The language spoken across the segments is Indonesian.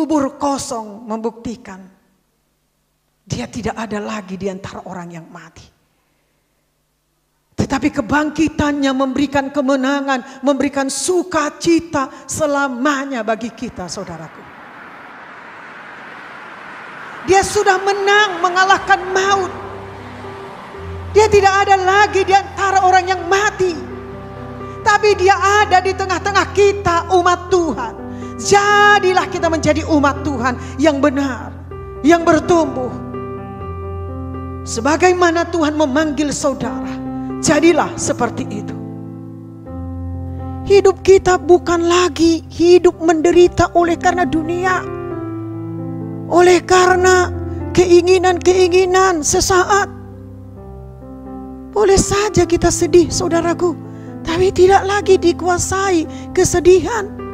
kubur kosong membuktikan dia tidak ada lagi di antara orang yang mati. Tetapi kebangkitannya memberikan kemenangan, memberikan sukacita selamanya bagi kita, saudaraku. Dia sudah menang mengalahkan maut. Dia tidak ada lagi di antara orang yang mati. Tapi dia ada di tengah-tengah kita, umat Tuhan. Jadilah kita menjadi umat Tuhan yang benar, yang bertumbuh. Sebagaimana Tuhan memanggil saudara, jadilah seperti itu. Hidup kita bukan lagi hidup menderita oleh karena dunia. Oleh karena keinginan-keinginan sesaat. Boleh saja kita sedih, saudaraku, tapi tidak lagi dikuasai kesedihan.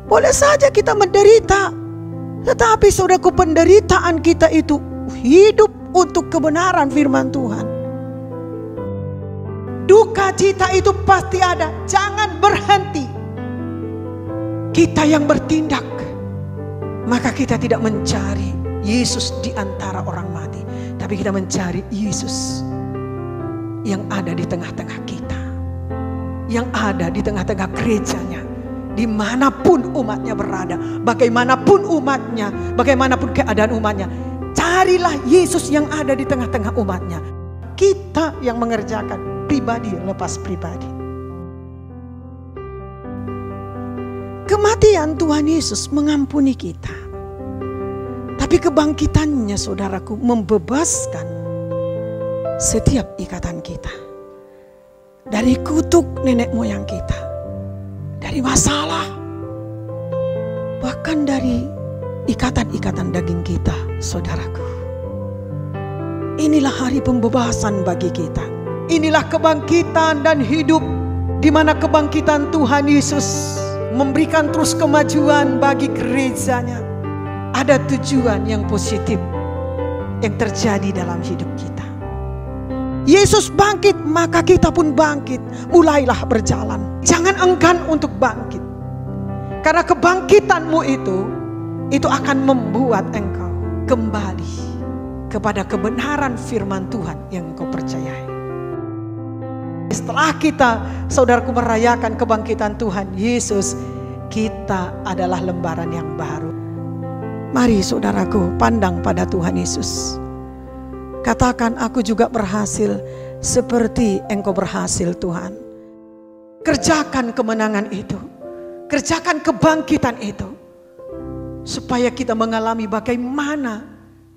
Boleh saja kita menderita, tetapi saudaraku, penderitaan kita itu hidup untuk kebenaran firman Tuhan. Duka cita itu pasti ada, jangan berhenti. Kita yang bertindak, maka kita tidak mencari Yesus di antara orang mati, tapi kita mencari Yesus yang ada di tengah-tengah kita, yang ada di tengah-tengah gerejanya, dimanapun umatnya berada, bagaimanapun umatnya, bagaimanapun keadaan umatnya. Carilah Yesus yang ada di tengah-tengah umatnya. Kita yang mengerjakan pribadi lepas pribadi. Kematian Tuhan Yesus mengampuni kita. Tapi kebangkitannya, saudaraku, membebaskan setiap ikatan kita. Dari kutuk nenek moyang kita. Dari masalah. Bahkan dari ikatan-ikatan daging kita, saudaraku. Inilah hari pembebasan bagi kita. Inilah kebangkitan dan hidup, di mana kebangkitan Tuhan Yesus memberikan terus kemajuan bagi gerejanya. Ada tujuan yang positif yang terjadi dalam hidup kita. Yesus bangkit, maka kita pun bangkit. Mulailah berjalan. Jangan enggan untuk bangkit. Karena kebangkitanmu itu akan membuat engkau kembali kepada kebenaran firman Tuhan yang engkau percayai. Setelah kita, saudaraku, merayakan kebangkitan Tuhan Yesus, kita adalah lembaran yang baru. Mari saudaraku, pandang pada Tuhan Yesus. Katakan, aku juga berhasil seperti engkau berhasil, Tuhan. Kerjakan kemenangan itu. Kerjakan kebangkitan itu. Supaya kita mengalami bagaimana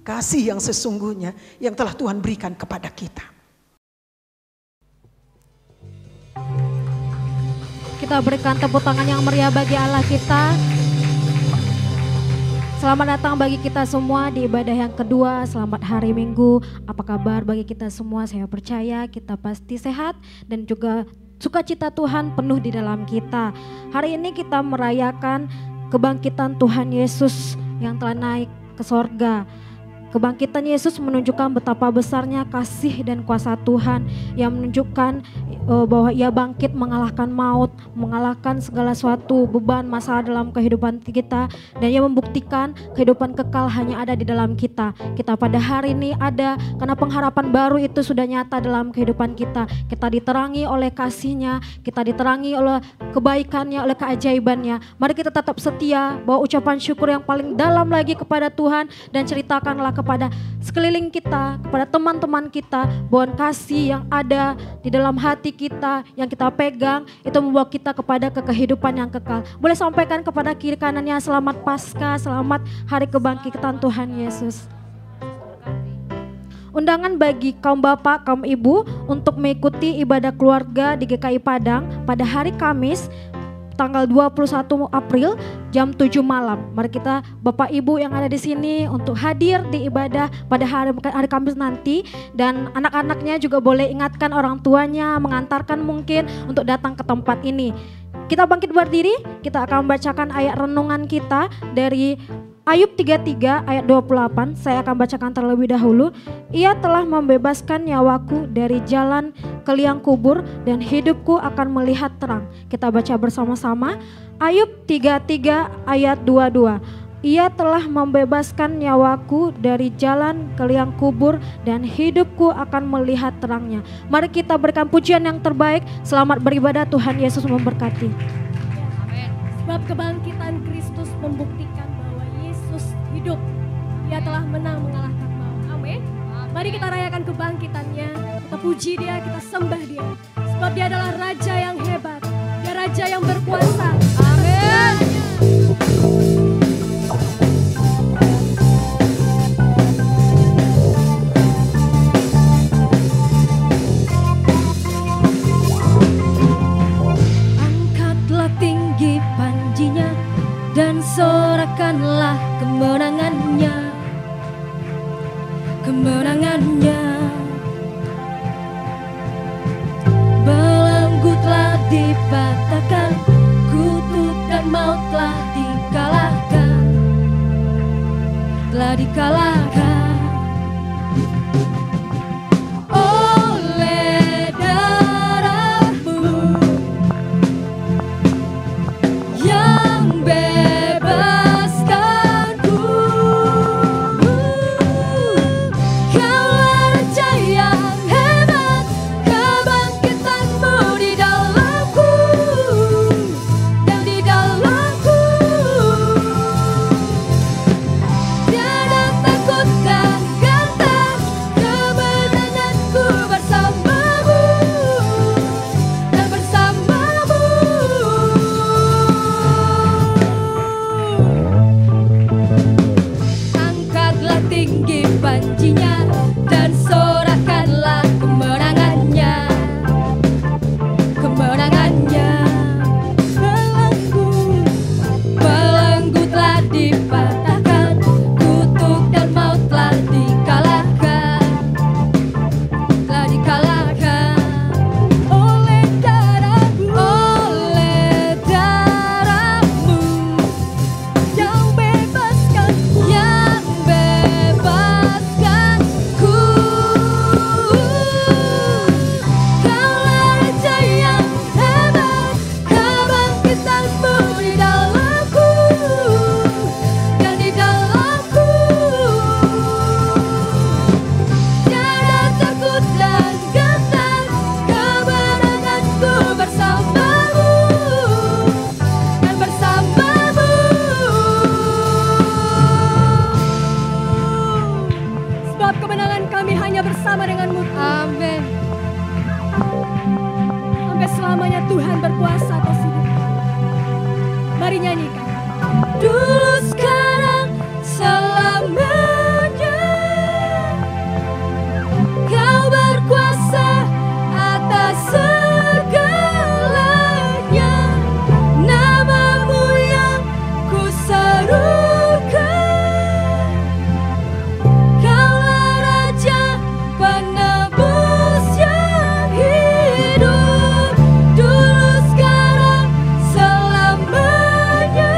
kasih yang sesungguhnya yang telah Tuhan berikan kepada kita. Kita berikan tepuk tangan yang meriah bagi Allah kita. Selamat datang bagi kita semua di ibadah yang kedua. Selamat hari Minggu. Apa kabar bagi kita semua? Saya percaya kita pasti sehat dan juga sukacita Tuhan penuh di dalam kita. Hari ini kita merayakan kebangkitan Tuhan Yesus yang telah naik ke sorga. Kebangkitan Yesus menunjukkan betapa besarnya kasih dan kuasa Tuhan, yang menunjukkan bahwa ia bangkit mengalahkan maut, mengalahkan segala suatu beban masalah dalam kehidupan kita, dan ia membuktikan kehidupan kekal hanya ada di dalam kita. Kita pada hari ini ada karena pengharapan baru itu sudah nyata dalam kehidupan kita. Kita diterangi oleh kasih-Nya, kita diterangi oleh kebaikannya, oleh keajaibannya. Mari kita tetap setia, bawa ucapan syukur yang paling dalam lagi kepada Tuhan, dan ceritakanlah kepada sekeliling kita, kepada teman-teman kita, bahwa kasih yang ada di dalam hati kita, yang kita pegang, itu membawa kita kepada kehidupan yang kekal. Boleh sampaikan kepada kiri kanannya, selamat Paskah, selamat hari kebangkitan Tuhan Yesus. Undangan bagi kaum bapak, kaum ibu untuk mengikuti ibadah keluarga di GKI Padang pada hari Kamis tanggal 21 April jam 7 malam. Mari kita Bapak Ibu yang ada di sini untuk hadir di ibadah pada hari Kamis nanti, dan anak-anaknya juga boleh ingatkan orang tuanya, mengantarkan mungkin untuk datang ke tempat ini. Kita bangkit berdiri, kita akan membacakan ayat renungan kita dari Ayub 33 ayat 28. Saya akan bacakan terlebih dahulu. Ia telah membebaskan nyawaku dari jalan ke liang kubur, dan hidupku akan melihat terang. Kita baca bersama-sama Ayub 33 ayat 22. Ia telah membebaskan nyawaku dari jalan ke liang kubur dan hidupku akan melihat terangnya. Mari kita berikan pujian yang terbaik. Selamat beribadah, Tuhan Yesus memberkati. Amin. Sebab kebangkitan Kristus membuktikan bahwa Yesus hidup. Dia telah menang mengalahkan maut. Amin. Mari kita rayakan kebangkitannya. Kita puji dia, kita sembah dia. Sebab dia adalah Raja yang hebat. Dia Raja yang berkuasa. Amin. Tinggi panjinya dan sorakanlah kemenangannya, kemenangannya. Belenggu telah dipatahkan, kutuk dan maut telah dikalahkan, telah dikalahkan. Oleh darahmu yang bebaskanku, Kaulah Raja yang hebat, kebangkitanmu di dalamku dan di dalamku. Tiada takut dan gentar, kemenanganku bersamamu dan bersamamu. Angkatlah tinggi panjinya dan sorakanlah kemenangannya, kemenangannya. Belenggu telah dipatahkan, kutuk dan maut telah dikalahkan, telah dikalahkan. Oleh darahmu, oleh darahmu yang bebaskanku, yang bebaskanku. Kaulah Raja yang hebat, kebangkitanmu di dalamku dan di dalamku. Tiada takut dan gentar, kemenanganku bersamamu dan bersamamu. Sebab kemenangan kami hanya bersama denganmu. Amin. Sampai selamanya Tuhan berkuasa atas hidup. Mari nyanyikan. Dulu, sekarang, selamanya Kau berkuasa atas segalanya. Namamu yang ku serukan, Kaulah Raja penebus yang hidup. Dulu, sekarang, selamanya.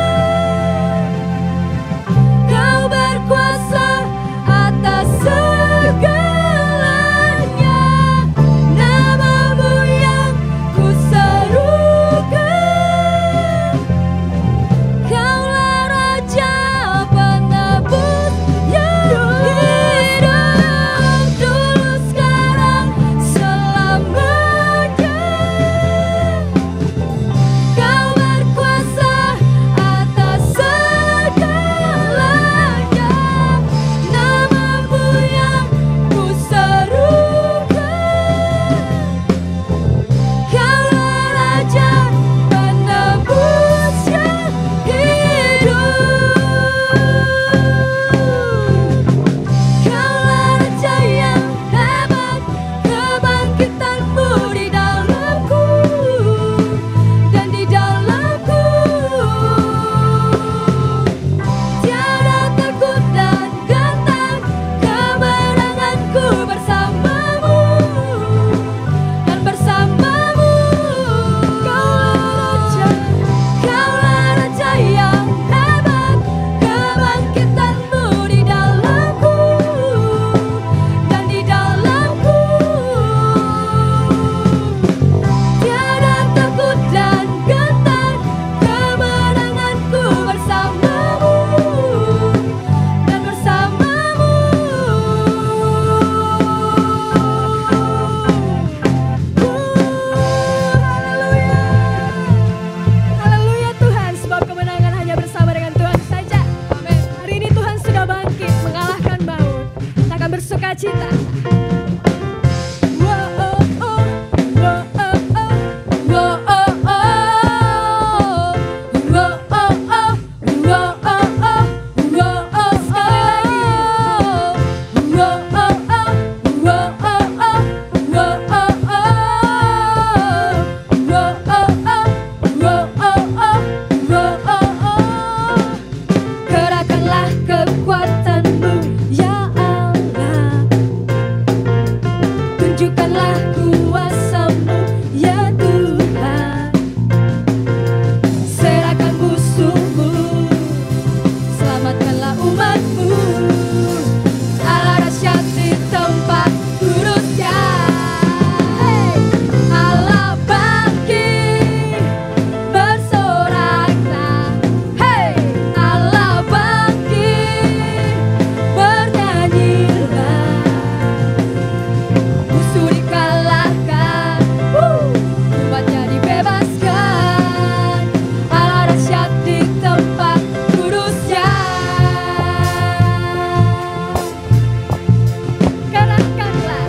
bersuka cita. Gerakkanlah kekuatanmu ya Allah, tunjukkanlah kuasamu ya Tuhan, serahkan musuhmu, selamatkanlah umatmu, Allah dahsyat di tempat kudusnya. Allah bangkit, bersoraklah. Hey, Allah bangkit, bernyanyilah. Musuh dikalahkan, umatnya dibebaskan. Allah dahsyat di tempat kudusnya. Gerakkanlah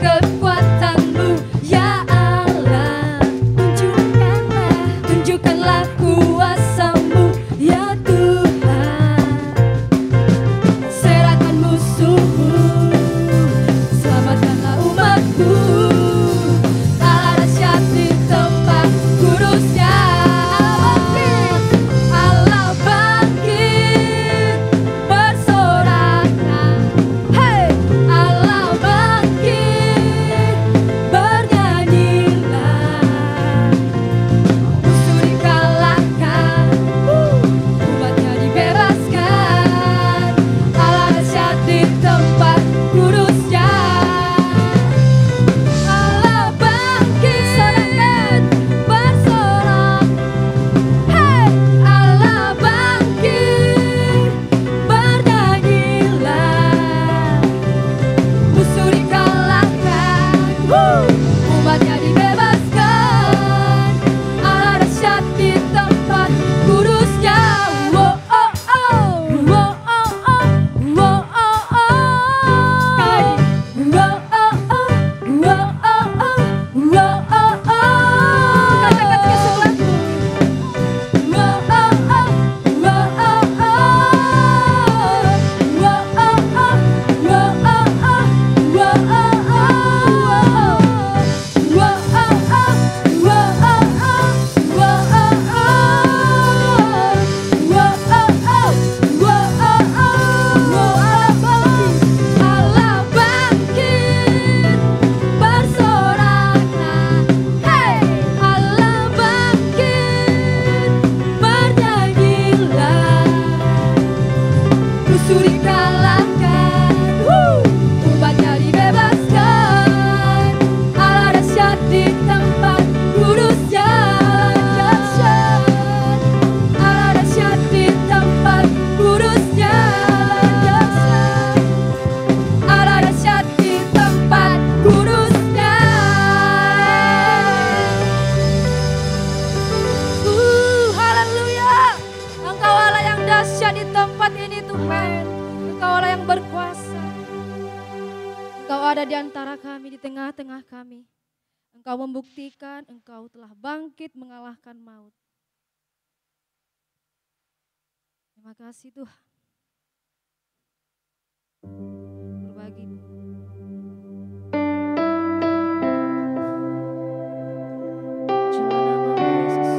kekuatanmu ya Allah, tunjukkanlah kuasamu ya Tuhan, serahkan musuhmu, selamatkanlah umatmu, Allah dahsyat di tempat kudusnya. Allah bangkit, bersoraklah. Hey, Allah bangkit, bernyanyilah. Musuh dikalahkan, umatnya dibebaskan. Allah dahsyat di tempat kudusnya. Allah bangkit, bersorak. Hey, Allah bangkit, bernyanyilah. Musuh dikalahkan, umatnya dibebaskan. Allah dahsyat di tempat kudusnya. Wow, oh, oh. Wow, oh, oh. Wow, oh, oh. Wow, oh, oh. Wow, oh, oh. Wow, oh, oh. Katakan ke sebelahmu. Wow, oh, oh. Wow, oh, oh. Wow, oh, oh. Wow, oh, oh. Wow, oh, oh. Wow, oh, oh. Wow, oh, oh. Wow, oh, oh. Wow, oh, oh. Wow, oh, oh. Allah bangkit, bersoraklah. Hey, Allah bangkit, bernyanyilah. Musuh dikalahkan, umatnya dibebaskan. Allah dahsyat di tempat kudusnya. Allah dahsyat di tempat kudusnya. Allah dahsyat di tempat kudusnya. Haleluya. Engkau Allah yang dahsyat di tempat ini Tuhan. Engkau Allah yang berkuasa. Engkau ada di antara kami, di tengah-tengah kami. Engkau membuktikan Engkau telah bangkit mengalahkan maut. Terima kasih Tuhan. Berbagi. Pujilah namamu, Yesus.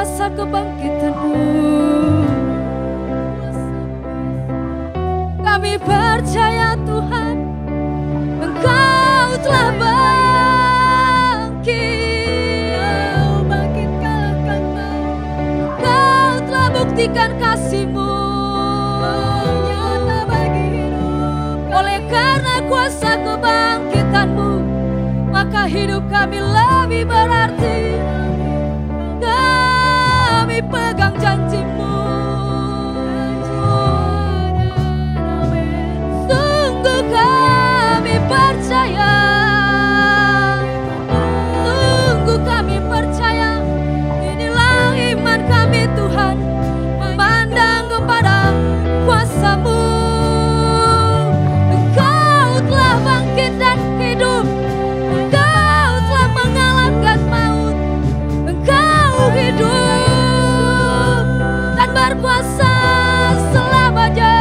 kuasa kebangkitan-Mu. Kami percaya Tuhan, Engkau telah bangkit. Bangkit kalahkan maut. Engkau telah buktikan kasih-Mu. Nyata bagi hidup. Oleh karena kuasa kebangkitan-Mu, maka hidup kami lebih berarti. Kami pegang janji-Mu. Sungguh kami percaya. Sungguh kami percaya. Inilah iman kami Tuhan, memandang kepada kuasa-Mu. Engkau telah bangkit dan hidup. Engkau telah mengalahkan maut. Engkau hidup dan berkuasa selamanya.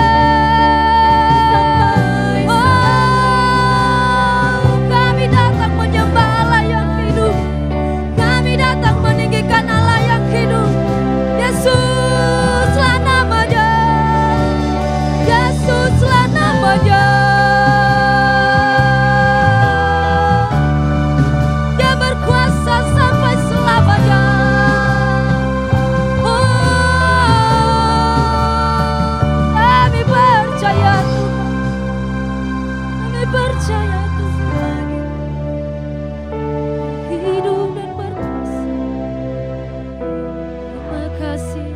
Oh, kami datang menyembah Allah yang hidup. Kami datang meninggikan Allah yang hidup. Yesuslah namanya. Yesuslah namanya. Dia berkuasa sampai selamanya. Kami percaya Tuhan. Kami percaya Tuhan. Hidup dan berkuasa. Terima kasih.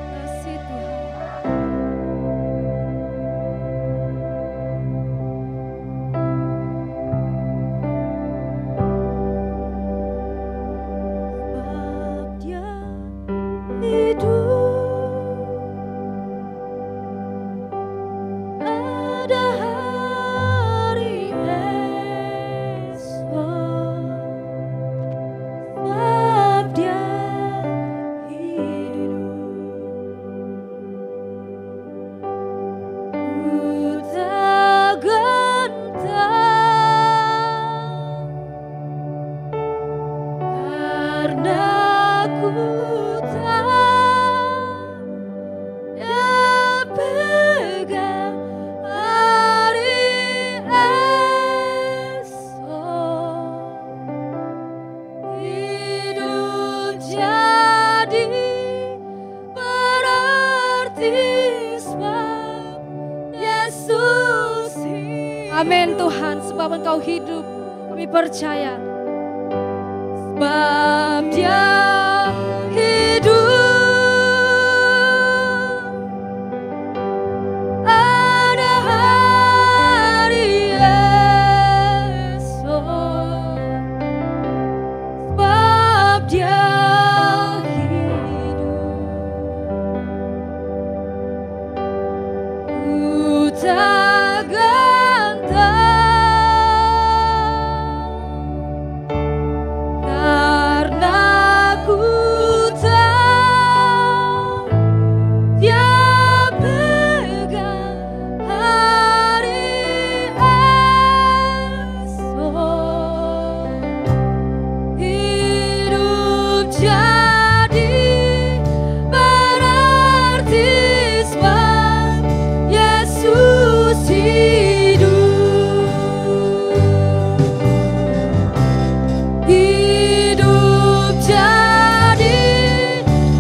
Kasih Tuhan. Sebab Dia hidup, ada hari esok. Sebab Dia hidup, ku tak gentar, karena ku tahu Dia pegang hari esok. Hidup jadi berarti sebab Yesus hidup. Amin Tuhan, sebab Engkau hidup, kami percaya. Sebab Dia hidup, ada hari esok. Sebab Dia hidup, ku tak gentar, karena ku tahu Dia pegang hari esok. Hidup jadi berarti sebab Yesus hidup. Hidup jadi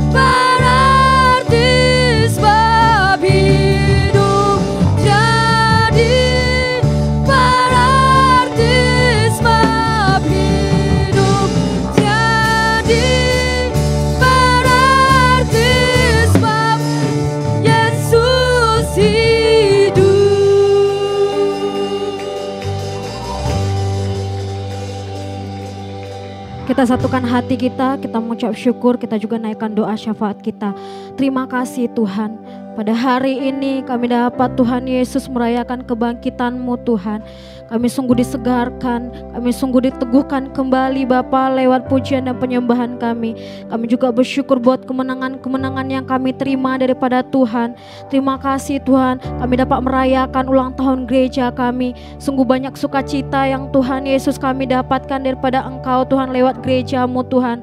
berarti sebab hidup jadi berarti sebab hidup jadi berarti sebab Yesus hidup. Kita satukan hati kita mengucap syukur, kita juga naikkan doa syafaat kita. Terima kasih Tuhan, pada hari ini kami dapat Tuhan Yesus merayakan kebangkitan-Mu Tuhan. Kami sungguh disegarkan, kami sungguh diteguhkan kembali Bapa lewat pujian dan penyembahan kami. Kami juga bersyukur buat kemenangan-kemenangan yang kami terima daripada Tuhan. Terima kasih Tuhan, kami dapat merayakan ulang tahun gereja kami. Sungguh banyak sukacita yang Tuhan Yesus kami dapatkan daripada Engkau Tuhan lewat gereja-Mu Tuhan.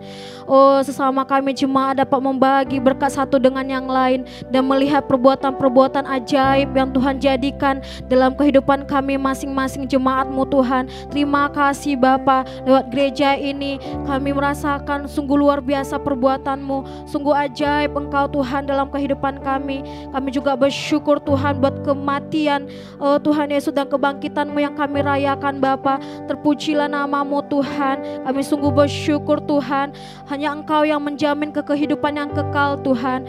sesama kami jemaat dapat membagi berkat satu dengan yang lain dan melihat perbuatan-perbuatan ajaib yang Tuhan jadikan dalam kehidupan kami masing-masing jemaat-Mu Tuhan. Terima kasih Bapa, lewat gereja ini kami merasakan sungguh luar biasa perbuatan-Mu, sungguh ajaib Engkau Tuhan dalam kehidupan kami. Kami juga bersyukur Tuhan buat kematian Tuhan Yesus dan kebangkitan-Mu yang kami rayakan Bapa. Terpujilah nama-Mu Tuhan. Kami sungguh bersyukur Tuhan, hanya Engkau yang menjamin kehidupan yang kekal Tuhan.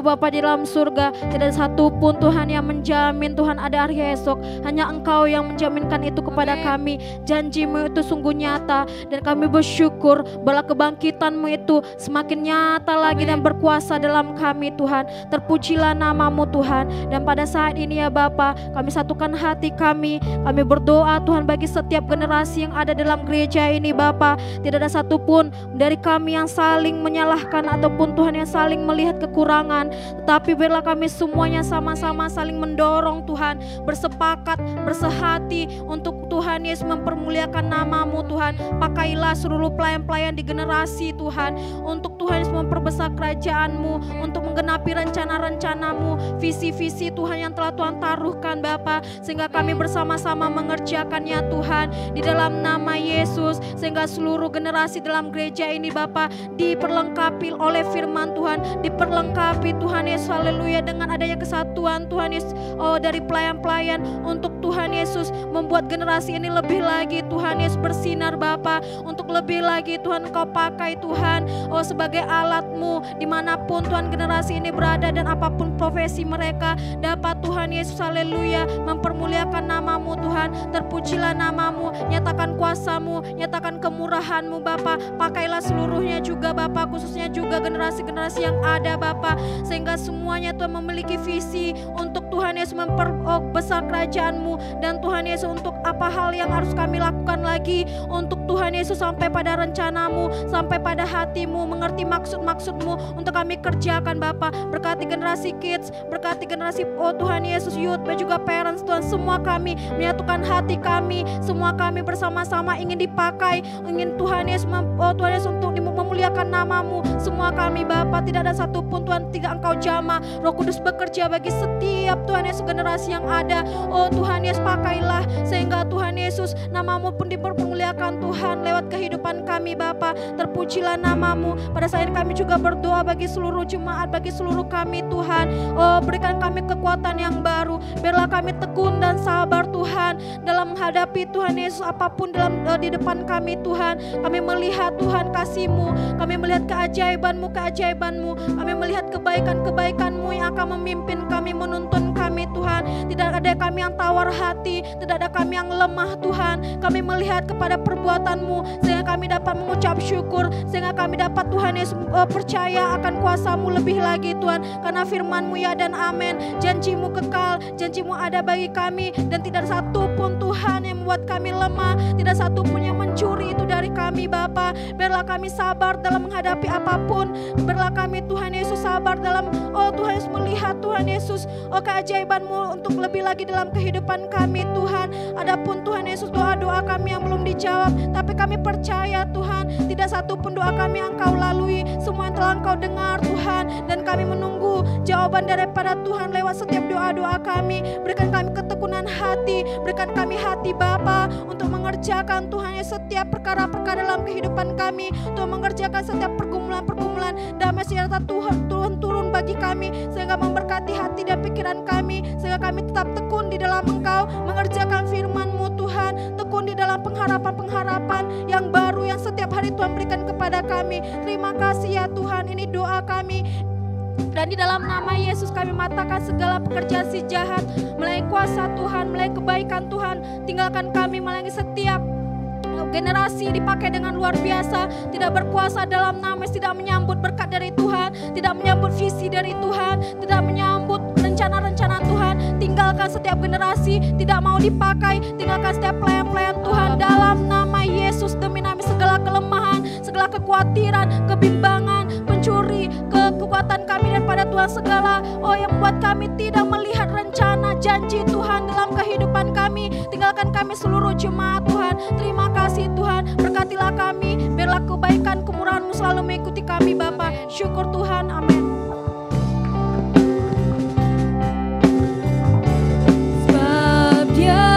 Bapa di dalam surga, tidak ada satupun Tuhan yang menjamin Tuhan ada hari esok. Hanya Engkau yang menjaminkan itu kepada kami. Janji-Mu itu sungguh nyata dan kami bersyukur bahwa kebangkitan-Mu itu semakin nyata lagi dan berkuasa dalam kami Tuhan. Terpujilah nama-Mu Tuhan. Dan pada saat ini ya Bapa, kami satukan hati kami berdoa Tuhan bagi setiap generasi yang ada dalam gereja ini Bapa. Tidak ada satupun dari kami yang saling menyalahkan ataupun Tuhan yang saling melihat kekurangan, tetapi biarlah kami semuanya sama-sama saling mendorong Tuhan, bersepakat, bersehati untuk Tuhan Yesus mempermuliakan nama-Mu Tuhan. Pakailah seluruh pelayan-pelayan di generasi Tuhan, untuk Tuhan Yesus memperbesar kerajaan-Mu, untuk menggenapi rencana-rencana-Mu, visi-visi Tuhan yang telah Tuhan taruhkan Bapa, sehingga kami bersama-sama mengerjakannya Tuhan di dalam nama Yesus, sehingga seluruh generasi dalam gereja ini Bapa diperlengkapi oleh firman Tuhan, diperlengkapi Tuhan Yesus, haleluya, dengan adanya kesatuan Tuhan Yesus dari pelayan-pelayan, untuk Tuhan Yesus membuat generasi ini lebih lagi Tuhan Yesus bersinar Bapa, untuk lebih lagi Tuhan Engkau pakai Tuhan sebagai alat-Mu dimanapun Tuhan generasi ini berada dan apapun profesi mereka dapat Tuhan Yesus, haleluya, mempermuliakan nama-Mu Tuhan. Terpujilah nama-Mu, nyatakan kuasa-Mu, nyatakan kemurahan-Mu Bapa. Pakailah seluruhnya juga Bapa, khususnya juga generasi-generasi yang ada Bapa, sehingga semuanya Tuhan memiliki visi untuk Tuhan Yesus memperbesar kerajaan-Mu, dan Tuhan Yesus untuk apa hal yang harus kami lakukan lagi untuk Tuhan Yesus sampai pada rencana-Mu, sampai pada hati-Mu, mengerti maksud-maksud-Mu untuk kami kerjakan Bapa. Berkati generasi kids, berkati generasi Tuhan Yesus youth dan juga parents Tuhan, semua kami menyatukan hati kami, semua kami bersama-sama ingin dipakai, ingin Tuhan Yesus Tuhan Yesus untuk memuliakan nama-Mu. Semua kami Bapa, tidak ada satupun Tuhan tidak Engkau jamah. Roh Kudus bekerja bagi setiap Tuhan Yesus generasi yang ada. Tuhan Yesus pakailah sehingga Tuhan Yesus nama-Mu pun dipermuliakan Tuhan lewat kehidupan kami Bapa. Terpujilah nama-Mu. Pada saat ini kami juga berdoa bagi seluruh jemaat, bagi seluruh kami Tuhan. Berikan kami kekuatan yang baru. Biarlah kami tekun dan sabar Tuhan dalam menghadapi Tuhan Yesus apapun di depan kami Tuhan. Kami melihat Tuhan kasih-Mu, kami melihat keajaiban-Mu, kami melihat kebaikan-kebaikan-Mu yang akan memimpin kami, menuntun kami Tuhan. Tidak ada kami yang tawar hati, tidak ada kami yang lemah Tuhan. Kami melihat kepada perbuatan-Mu sehingga kami dapat mengucap syukur, sehingga kami dapat Tuhan Yesus percaya akan kuasa-Mu lebih lagi Tuhan, karena firman-Mu ya dan amin. Janji-Mu kekal, janji-Mu ada bagi kami, dan tidak satu pun Tuhan yang membuat kami lemah, tidak satu pun yang mencuri itu dari kami Bapa. Biarlah kami sabar dalam menghadapi apapun, biarlah kami Tuhan Yesus sabar dalam Tuhan Yesus melihat Tuhan Yesus keajaiban-Mu untuk lebih lagi dalam kehidupan kami Tuhan. Adapun Tuhan Yesus doa-doa kami yang belum dijawab, tapi kami percaya Tuhan tidak satu pun doa kami yang Engkau lalui, semua yang telah Engkau dengar Tuhan, dan kami menunggu jawaban daripada Tuhan lewat setiap doa-doa kami. Berikan kami ketekunan hati, berikan kami hati Bapa untuk mengerjakan Tuhan Yesus setiap perkara-perkara dalam kehidupan kami, untuk mengerjakan setiap pergumulan-pergumulan. Damai sejahtera Tuhan turun bagi kami, sehingga memberkati hati dan pikiran kami, sehingga kami tetap tekun di dalam Engkau, mengerjakan firman-Mu Tuhan, tekun di dalam pengharapan-pengharapan yang baru yang setiap hari Tuhan berikan kepada kami. Terima kasih ya Tuhan, ini doa kami. Dan di dalam nama Yesus kami matakan segala pekerjaan si jahat, melalui kuasa Tuhan, melalui kebaikan Tuhan, tinggalkan kami melalui setiap generasi dipakai dengan luar biasa, tidak berkuasa dalam nama, tidak menyambut berkat dari Tuhan, tidak menyambut visi dari Tuhan, tidak menyambut rencana-rencana Tuhan. Tinggalkan setiap generasi tidak mau dipakai, tinggalkan setiap pelayan-pelayan Tuhan dalam nama Yesus. Demi nama segala kelemahan, segala kekhawatiran, kebimbangan, pencuri, kekuatan kami daripada Tuhan, segala yang membuat kami tidak melihat rencana janji Tuhan dalam kehidupan kami. Tinggalkan kami seluruh jemaat Tuhan. Terima kasih Tuhan, berkatilah kami, biarlah kebaikan kemurahan-Mu selalu mengikuti syukur Tuhan, amin. Sebab Dia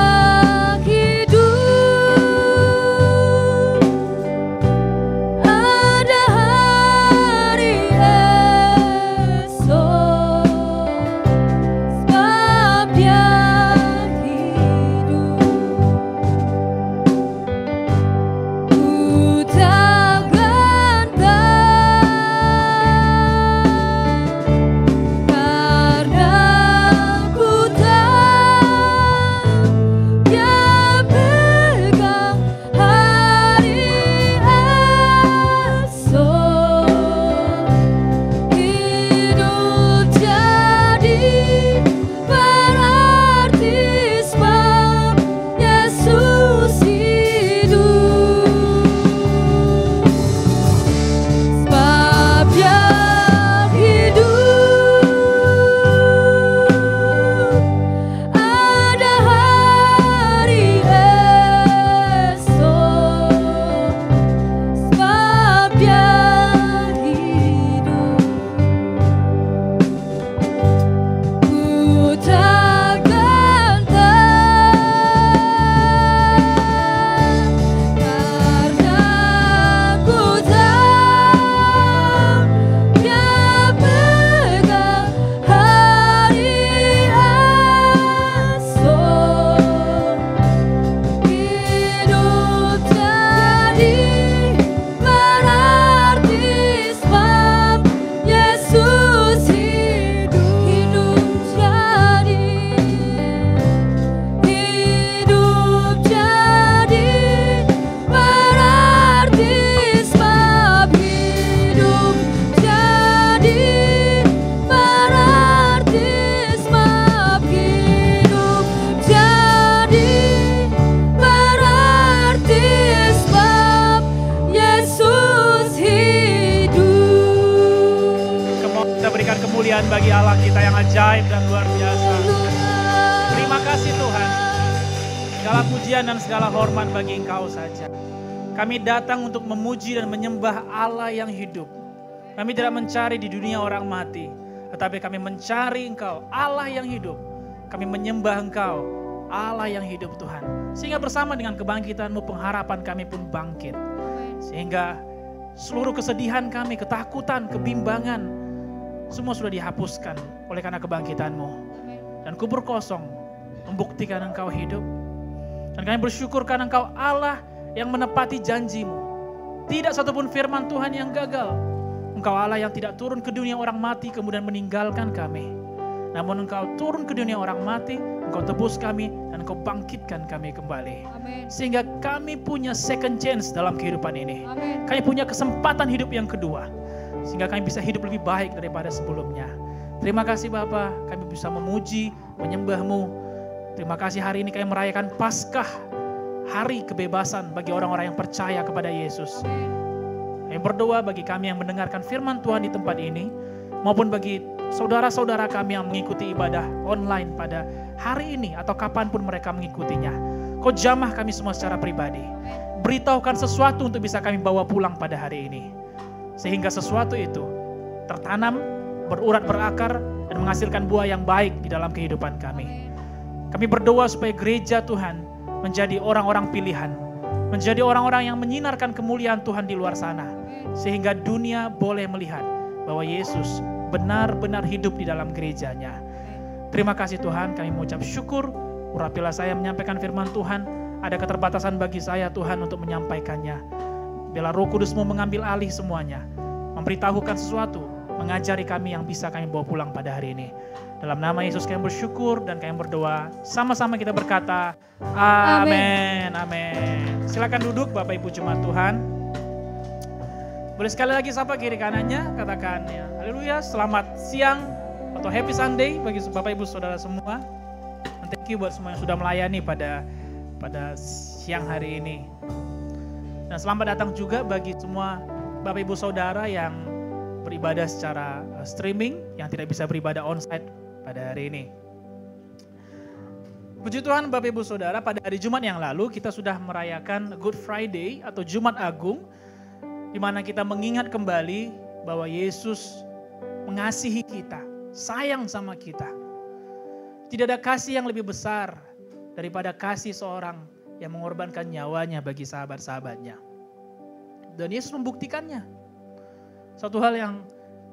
bagi Allah kita yang ajaib dan luar biasa. Terima kasih Tuhan. Segala pujian dan segala hormat bagi Engkau saja. Kami datang untuk memuji dan menyembah Allah yang hidup. Kami tidak mencari di dunia orang mati, tetapi kami mencari Engkau, Allah yang hidup. Kami menyembah Engkau, Allah yang hidup Tuhan. Sehingga bersama dengan kebangkitan-Mu, pengharapan kami pun bangkit. Sehingga seluruh kesedihan kami, ketakutan, kebimbangan, semua sudah dihapuskan oleh karena kebangkitan-Mu. Dan kubur kosong membuktikan Engkau hidup. Dan kami bersyukur karena Engkau Allah yang menepati janji-Mu. Tidak satupun firman Tuhan yang gagal. Engkau Allah yang tidak turun ke dunia orang mati kemudian meninggalkan kami. Namun Engkau turun ke dunia orang mati, Engkau tebus kami dan Engkau bangkitkan kami kembali. Amin. Sehingga kami punya second chance dalam kehidupan ini. Amin. Kami punya kesempatan hidup yang kedua. Sehingga kami bisa hidup lebih baik daripada sebelumnya. Terima kasih Bapa, kami bisa memuji, menyembah-Mu. Terima kasih hari ini kami merayakan Paskah, hari kebebasan bagi orang-orang yang percaya kepada Yesus. Kami berdoa bagi kami yang mendengarkan firman Tuhan di tempat ini, maupun bagi saudara-saudara kami yang mengikuti ibadah online pada hari ini atau kapanpun mereka mengikutinya. Kau jamah kami semua secara pribadi. Beritahukan sesuatu untuk bisa kami bawa pulang pada hari ini. Sehingga sesuatu itu tertanam, berurat, berakar, dan menghasilkan buah yang baik di dalam kehidupan kami. Kami berdoa supaya gereja Tuhan menjadi orang-orang pilihan. Menjadi orang-orang yang menyinarkan kemuliaan Tuhan di luar sana. Sehingga dunia boleh melihat bahwa Yesus benar-benar hidup di dalam gerejanya. Terima kasih Tuhan, kami mengucap syukur. Urapilah saya menyampaikan firman Tuhan. Ada keterbatasan bagi saya Tuhan untuk menyampaikannya. Biarlah Roh Kudus-Mu mengambil alih semuanya. Memberitahukan sesuatu, mengajari kami yang bisa kami bawa pulang pada hari ini. Dalam nama Yesus kami bersyukur dan kami berdoa. Sama-sama kita berkata, amin. Amin. Silakan duduk Bapak Ibu jemaat Tuhan. Boleh sekali lagi sapa kiri kanannya, katakan ya, haleluya, selamat siang atau happy Sunday bagi Bapak Ibu Saudara semua. Dan thank you buat semua yang sudah melayani pada siang hari ini. Dan selamat datang juga bagi semua Bapak Ibu Saudara yang beribadah secara streaming, yang tidak bisa beribadah onsite pada hari ini. Puji Tuhan Bapak Ibu Saudara, pada hari Jumat yang lalu kita sudah merayakan Good Friday atau Jumat Agung, di mana kita mengingat kembali bahwa Yesus mengasihi kita, sayang sama kita. Tidak ada kasih yang lebih besar daripada kasih seorang yang mengorbankan nyawanya bagi sahabat-sahabatnya. Dan Yesus membuktikannya. Satu hal yang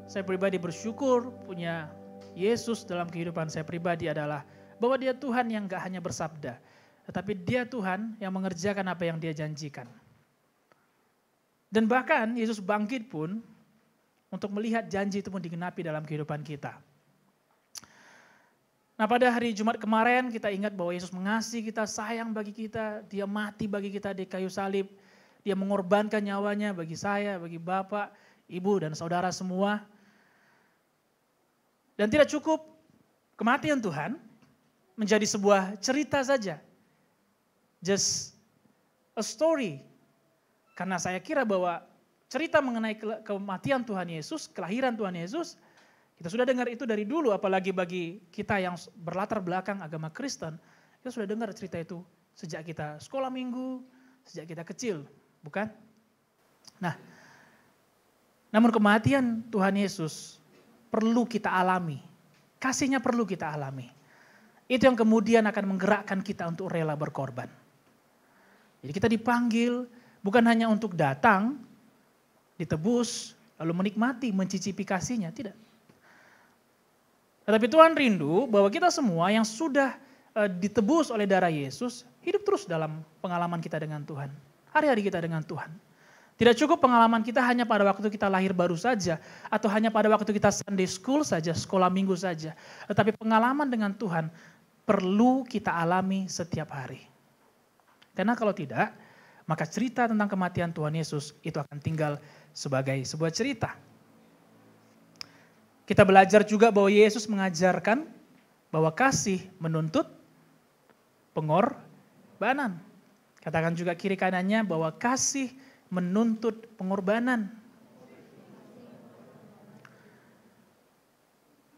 saya pribadi bersyukur punya Yesus dalam kehidupan saya pribadi adalah bahwa dia Tuhan yang gak hanya bersabda, tetapi dia Tuhan yang mengerjakan apa yang dia janjikan. Dan bahkan Yesus bangkit pun untuk melihat janji itu pun digenapi dalam kehidupan kita. Nah, pada hari Jumat kemarin kita ingat bahwa Yesus mengasihi kita, sayang bagi kita, dia mati bagi kita di kayu salib, dia mengorbankan nyawanya bagi saya, bagi Bapak, Ibu dan saudara semua. Dan tidak cukup kematian Tuhan menjadi sebuah cerita saja. Just a story. Karena saya kira bahwa cerita mengenai kematian Tuhan Yesus, kelahiran Tuhan Yesus, kita sudah dengar itu dari dulu, apalagi bagi kita yang berlatar belakang agama Kristen, kita sudah dengar cerita itu sejak kita sekolah minggu, sejak kita kecil, bukan? Nah, namun kematian Tuhan Yesus perlu kita alami, kasihnya perlu kita alami. Itu yang kemudian akan menggerakkan kita untuk rela berkorban. Jadi kita dipanggil bukan hanya untuk datang, ditebus, lalu menikmati, mencicipi kasihnya, tidak. Tetapi Tuhan rindu bahwa kita semua yang sudah ditebus oleh darah Yesus, hidup terus dalam pengalaman kita dengan Tuhan. Hari-hari kita dengan Tuhan. Tidak cukup pengalaman kita hanya pada waktu kita lahir baru saja, atau hanya pada waktu kita Sunday school saja, sekolah minggu saja. Tetapi pengalaman dengan Tuhan perlu kita alami setiap hari. Karena kalau tidak, maka cerita tentang kematian Tuhan Yesus itu akan tinggal sebagai sebuah cerita. Kita belajar juga bahwa Yesus mengajarkan bahwa kasih menuntut pengorbanan. Katakan juga kiri kanannya bahwa kasih menuntut pengorbanan.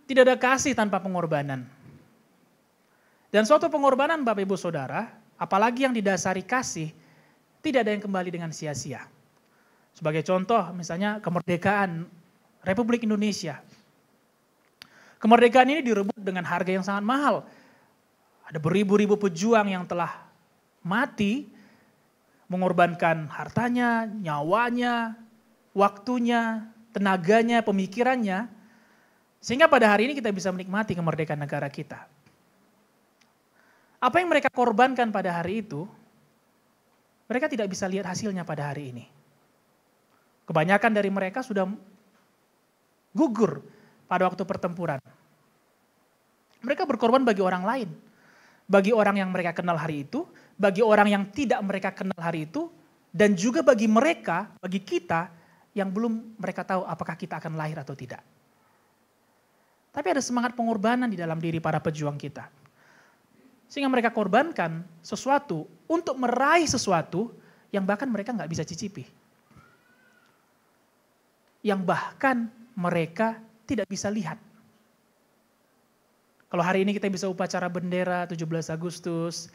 Tidak ada kasih tanpa pengorbanan. Dan suatu pengorbanan Bapak Ibu Saudara, apalagi yang didasari kasih, tidak ada yang kembali dengan sia-sia. Sebagai contoh misalnya kemerdekaan Republik Indonesia. Kemerdekaan ini direbut dengan harga yang sangat mahal. Ada beribu-ribu pejuang yang telah mati, mengorbankan hartanya, nyawanya, waktunya, tenaganya, pemikirannya. Sehingga pada hari ini kita bisa menikmati kemerdekaan negara kita. Apa yang mereka korbankan pada hari itu, mereka tidak bisa lihat hasilnya pada hari ini. Kebanyakan dari mereka sudah gugur pada waktu pertempuran. Mereka berkorban bagi orang lain. Bagi orang yang mereka kenal hari itu, bagi orang yang tidak mereka kenal hari itu, dan juga bagi mereka, bagi kita yang belum mereka tahu apakah kita akan lahir atau tidak. Tapi ada semangat pengorbanan di dalam diri para pejuang kita. Sehingga mereka korbankan sesuatu untuk meraih sesuatu yang bahkan mereka nggak bisa cicipi. Yang bahkan mereka tidak bisa lihat. Kalau hari ini kita bisa upacara bendera 17 Agustus,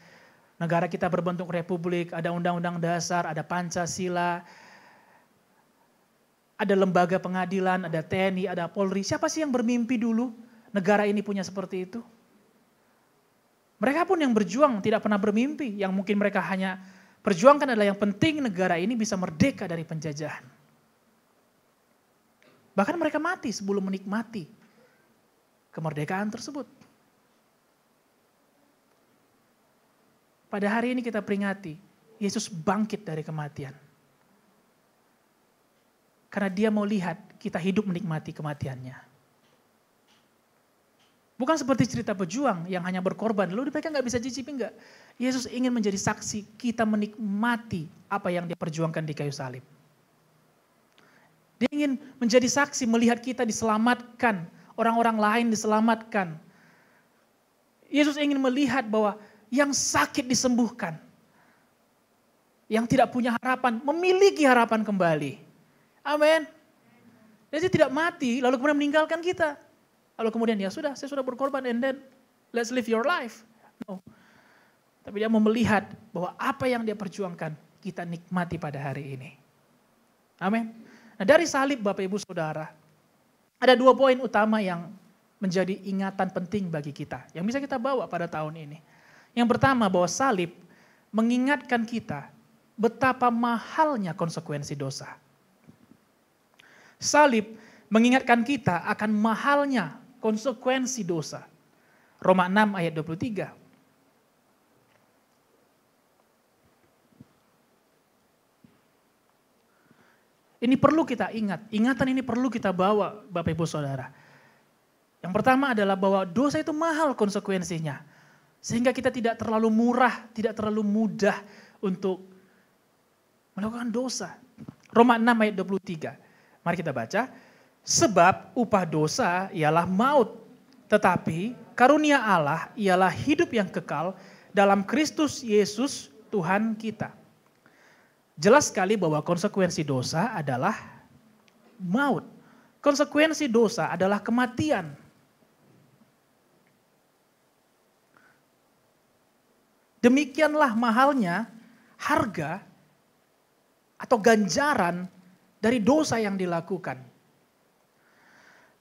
negara kita berbentuk republik, ada undang-undang dasar, ada Pancasila, ada lembaga pengadilan, ada TNI, ada Polri. Siapa sih yang bermimpi dulu negara ini punya seperti itu? Mereka pun yang berjuang tidak pernah bermimpi, yang mungkin mereka hanya perjuangkan adalah yang penting negara ini bisa merdeka dari penjajahan. Bahkan mereka mati sebelum menikmati kemerdekaan tersebut. Pada hari ini kita peringati, Yesus bangkit dari kematian. Karena dia mau lihat kita hidup menikmati kematiannya. Bukan seperti cerita pejuang yang hanya berkorban, lalu mereka nggak bisa cicipi enggak. Yesus ingin menjadi saksi kita menikmati apa yang dia perjuangkan di kayu salib. Dia ingin menjadi saksi melihat kita diselamatkan, orang-orang lain diselamatkan. Yesus ingin melihat bahwa yang sakit disembuhkan. Yang tidak punya harapan, memiliki harapan kembali. Amin. Dia tidak mati lalu kemudian meninggalkan kita. Lalu kemudian ya sudah, saya sudah berkorban and then let's live your life. No. Tapi dia mau melihat bahwa apa yang dia perjuangkan kita nikmati pada hari ini. Amin. Nah dari salib Bapak Ibu Saudara, ada 2 poin utama yang menjadi ingatan penting bagi kita, yang bisa kita bawa pada tahun ini. Yang pertama bahwa salib mengingatkan kita betapa mahalnya konsekuensi dosa. Salib mengingatkan kita akan mahalnya konsekuensi dosa. Roma 6 ayat 23. Ini perlu kita ingat, ingatan ini perlu kita bawa Bapak Ibu Saudara. Yang pertama adalah bahwa dosa itu mahal konsekuensinya. Sehingga kita tidak terlalu murah, tidak terlalu mudah untuk melakukan dosa. Roma 6 ayat 23. Mari kita baca. Sebab upah dosa ialah maut. Tetapi karunia Allah ialah hidup yang kekal dalam Kristus Yesus Tuhan kita. Jelas sekali bahwa konsekuensi dosa adalah maut. Konsekuensi dosa adalah kematian. Demikianlah mahalnya harga atau ganjaran dari dosa yang dilakukan.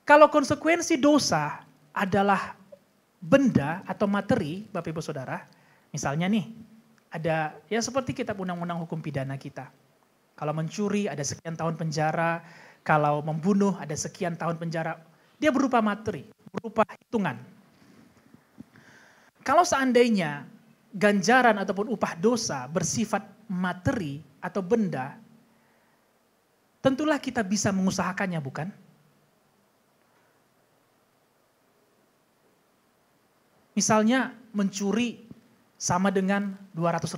Kalau konsekuensi dosa adalah benda atau materi, Bapak Ibu Saudara, misalnya nih, ada ya seperti kitab undang-undang hukum pidana kita. Kalau mencuri ada sekian tahun penjara, kalau membunuh ada sekian tahun penjara. Dia berupa materi, berupa hitungan. Kalau seandainya ganjaran ataupun upah dosa bersifat materi atau benda, tentulah kita bisa mengusahakannya, bukan? Misalnya mencuri sama dengan 200.000.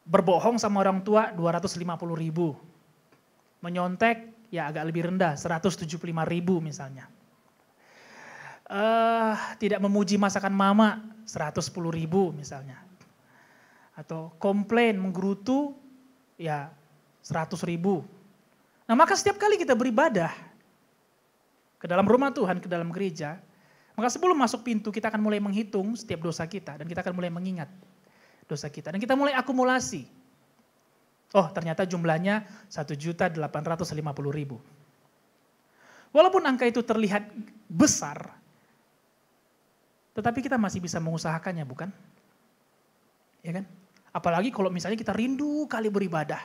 Berbohong sama orang tua 250.000. Menyontek ya agak lebih rendah 175.000 misalnya. Tidak memuji masakan mama 110.000 misalnya. Atau komplain menggerutu ya 100.000. Nah maka setiap kali kita beribadah ke dalam rumah Tuhan, ke dalam gereja, maka sebelum masuk pintu kita akan mulai menghitung setiap dosa kita dan kita akan mulai mengingat dosa kita dan kita mulai akumulasi. Oh ternyata jumlahnya 1.850.000. Walaupun angka itu terlihat besar, tetapi kita masih bisa mengusahakannya, bukan? Ya kan? Apalagi kalau misalnya kita rindu kali beribadah.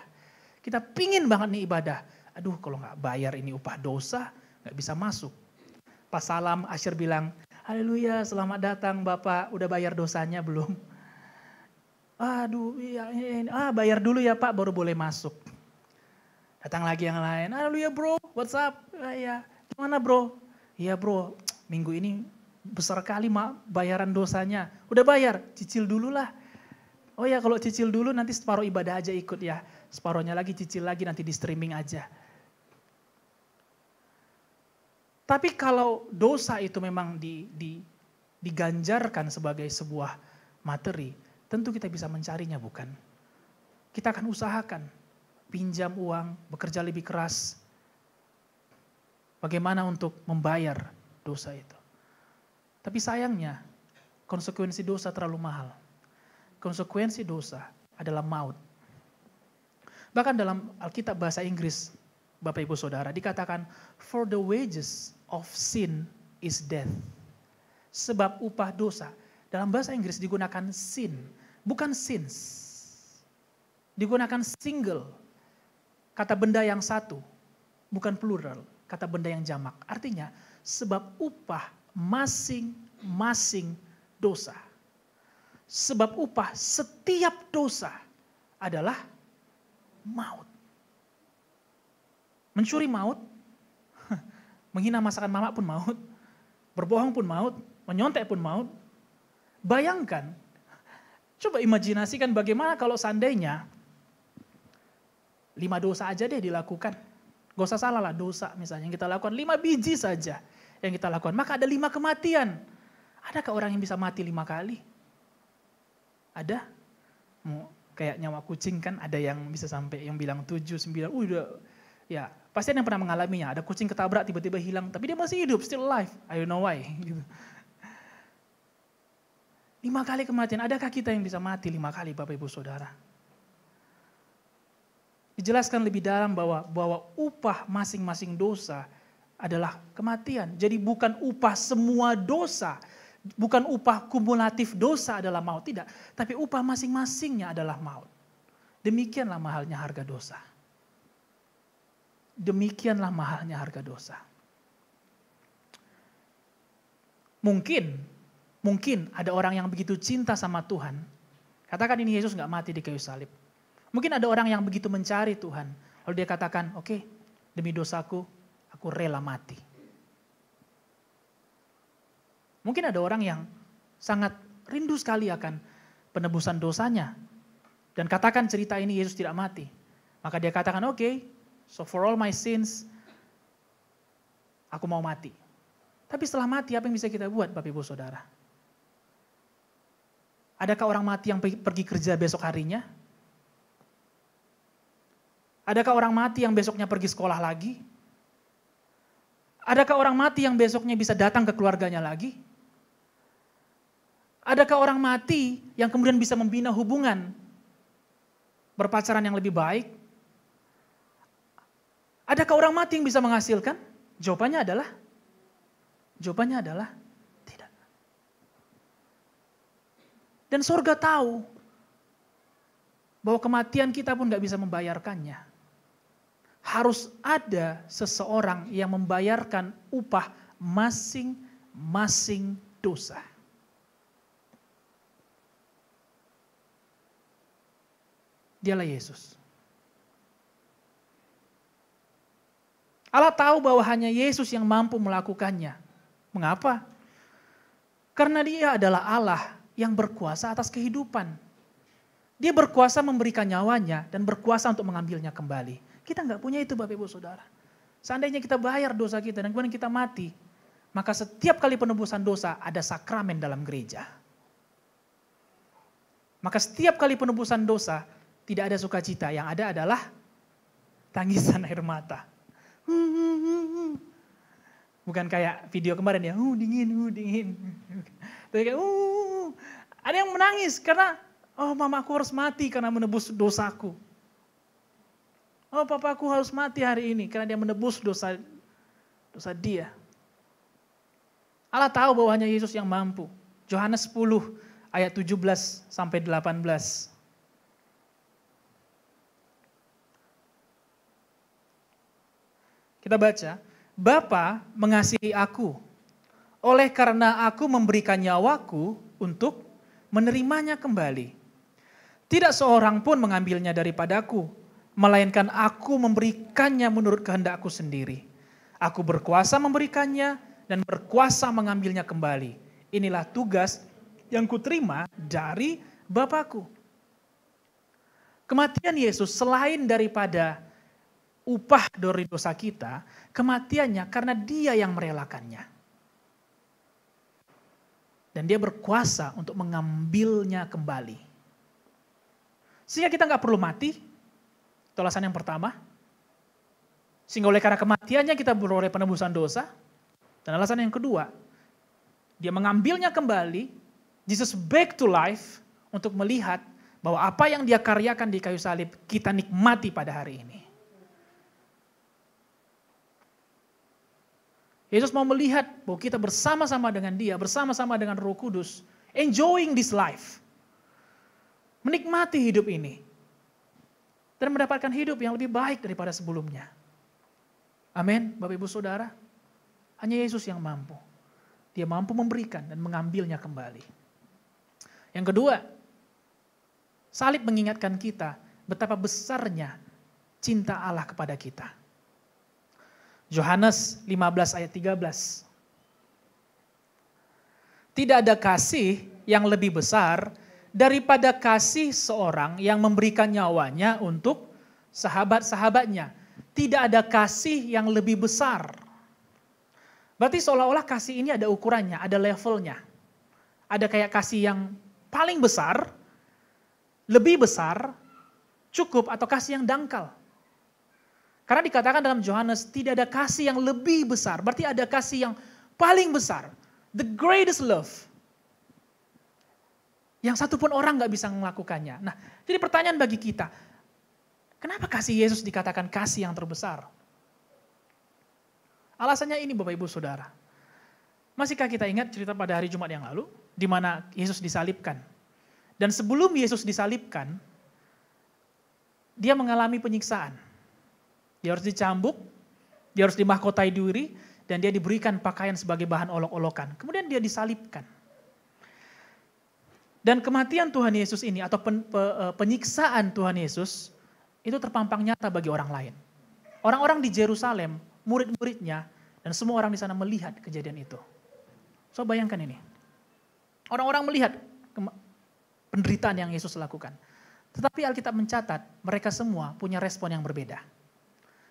Kita pingin banget nih ibadah. Aduh kalau nggak bayar ini upah dosa, nggak bisa masuk. Pas salam, Asyir bilang, haleluya selamat datang Bapak, udah bayar dosanya belum? Aduh, iya, bayar dulu ya Pak, baru boleh masuk. Datang lagi yang lain, haleluya bro, what's up? Ya, gimana bro? Iya bro, minggu ini besar kali bayaran dosanya. Udah bayar, cicil dulu lah. Oh ya kalau cicil dulu nanti separuh ibadah aja ikut ya. Separuhnya lagi cicil lagi nanti di streaming aja. Tapi kalau dosa itu memang diganjarkan sebagai sebuah materi, tentu kita bisa mencarinya, bukan? Kita akan usahakan, pinjam uang, bekerja lebih keras. Bagaimana untuk membayar dosa itu. Tapi sayangnya, konsekuensi dosa terlalu mahal. Konsekuensi dosa adalah maut. Bahkan dalam Alkitab bahasa Inggris, Bapak Ibu Saudara, dikatakan, for the wages of sin is death. Sebab upah dosa. Dalam bahasa Inggris digunakan sin, bukan sins. Digunakan single. Kata benda yang satu, bukan plural. Kata benda yang jamak. Artinya, sebab upah masing-masing dosa. Sebab upah setiap dosa adalah maut. Mencuri maut, menghina masakan mama pun maut, berbohong pun maut, menyontek pun maut. Bayangkan, coba imajinasikan bagaimana kalau seandainya 5 dosa aja deh dilakukan. Gak usah salah lah dosa misalnya yang kita lakukan 5 biji saja yang kita lakukan. Maka ada 5 kematian. Adakah orang yang bisa mati 5 kali? Ada? Kayak nyawa kucing kan ada yang bisa sampai yang bilang 7, 9, udah. Ya, pasti ada yang pernah mengalaminya. Ada kucing ketabrak tiba-tiba hilang, tapi dia masih hidup, still alive. I don't know why. Gitu. 5 kali kematian, adakah kita yang bisa mati 5 kali Bapak Ibu Saudara? dijelaskan lebih dalam bahwa upah masing-masing dosa adalah kematian. Jadi bukan upah semua dosa, bukan upah kumulatif dosa adalah maut, tidak. Tapi upah masing-masingnya adalah maut. Demikianlah mahalnya harga dosa. Demikianlah mahalnya harga dosa. Mungkin ada orang yang begitu cinta sama Tuhan. Katakan ini Yesus gak mati di kayu salib. Mungkin ada orang yang begitu mencari Tuhan. Lalu dia katakan, oke, demi dosaku, aku rela mati. Mungkin ada orang yang sangat rindu sekali akan penebusan dosanya. Dan katakan cerita ini Yesus tidak mati. Maka dia katakan, oke, so for all my sins, aku mau mati. Tapi setelah mati, apa yang bisa kita buat, Bapak Ibu Saudara? Adakah orang mati yang pergi kerja besok harinya? Adakah orang mati yang besoknya pergi sekolah lagi? Adakah orang mati yang besoknya bisa datang ke keluarganya lagi? Adakah orang mati yang kemudian bisa membina hubungan berpacaran yang lebih baik? Adakah orang mati yang bisa menghasilkan? Jawabannya adalah tidak. Dan surga tahu bahwa kematian kita pun gak bisa membayarkannya. Harus ada seseorang yang membayarkan upah masing-masing dosa. Dialah Yesus. Allah tahu bahwa hanya Yesus yang mampu melakukannya. Mengapa? Karena Dia adalah Allah yang berkuasa atas kehidupan. Dia berkuasa memberikan nyawanya dan berkuasa untuk mengambilnya kembali. Kita nggak punya itu Bapak Ibu Saudara. Seandainya kita bayar dosa kita dan kemudian kita mati, maka setiap kali penebusan dosa ada sakramen dalam gereja. Maka setiap kali penebusan dosa tidak ada sukacita, yang ada adalah tangisan air mata. Bukan kayak video kemarin ya, dingin. Tapi kayak, ada yang menangis karena, mamaku harus mati karena menebus dosaku. Papaku harus mati hari ini karena dia menebus dosa dia. Allah tahu bahwa hanya Yesus yang mampu. Yohanes 10 ayat 17 sampai 18. Kita baca, Bapa mengasihi aku, oleh karena aku memberikan nyawaku untuk menerimanya kembali. Tidak seorang pun mengambilnya daripadaku, melainkan aku memberikannya menurut kehendakku sendiri. Aku berkuasa memberikannya dan berkuasa mengambilnya kembali. Inilah tugas yang kuterima dari Bapakku. Kematian Yesus selain daripada upah dari dosa kita, kematiannya karena Dia yang merelakannya. Dan Dia berkuasa untuk mengambilnya kembali. Sehingga kita nggak perlu mati. Itu alasan yang pertama. Sehingga oleh karena kematiannya kita beroleh penebusan dosa. Dan alasan yang kedua, Dia mengambilnya kembali, Jesus back to life, untuk melihat bahwa apa yang Dia karyakan di kayu salib, kita nikmati pada hari ini. Yesus mau melihat bahwa kita bersama-sama dengan Dia, bersama-sama dengan Roh Kudus, enjoying this life. Menikmati hidup ini. Dan mendapatkan hidup yang lebih baik daripada sebelumnya. Amin, Bapak Ibu Saudara. Hanya Yesus yang mampu. Dia mampu memberikan dan mengambilnya kembali. Yang kedua, salib mengingatkan kita betapa besarnya cinta Allah kepada kita. Yohanes 15 ayat 13. Tidak ada kasih yang lebih besar daripada kasih seorang yang memberikan nyawanya untuk sahabat-sahabatnya. Tidak ada kasih yang lebih besar. Berarti seolah-olah kasih ini ada ukurannya, ada levelnya. Ada kayak kasih yang paling besar, lebih besar, cukup, atau kasih yang dangkal. Karena dikatakan dalam Yohanes tidak ada kasih yang lebih besar. Berarti ada kasih yang paling besar. The greatest love. Yang satu pun orang gak bisa melakukannya. Nah, jadi pertanyaan bagi kita. Kenapa kasih Yesus dikatakan kasih yang terbesar? Alasannya ini Bapak Ibu Saudara. Masihkah kita ingat cerita pada hari Jumat yang lalu, di mana Yesus disalibkan? Dan sebelum Yesus disalibkan, dia mengalami penyiksaan. Dia harus dicambuk, dia harus dimahkotai duri, dan dia diberikan pakaian sebagai bahan olok-olokan. Kemudian dia disalibkan. Dan kematian Tuhan Yesus ini, atau penyiksaan Tuhan Yesus, itu terpampang nyata bagi orang lain. Orang-orang di Yerusalem, murid-muridnya, dan semua orang di sana melihat kejadian itu. So bayangkan ini. Orang-orang melihat penderitaan yang Yesus lakukan. Tetapi Alkitab mencatat, mereka semua punya respon yang berbeda.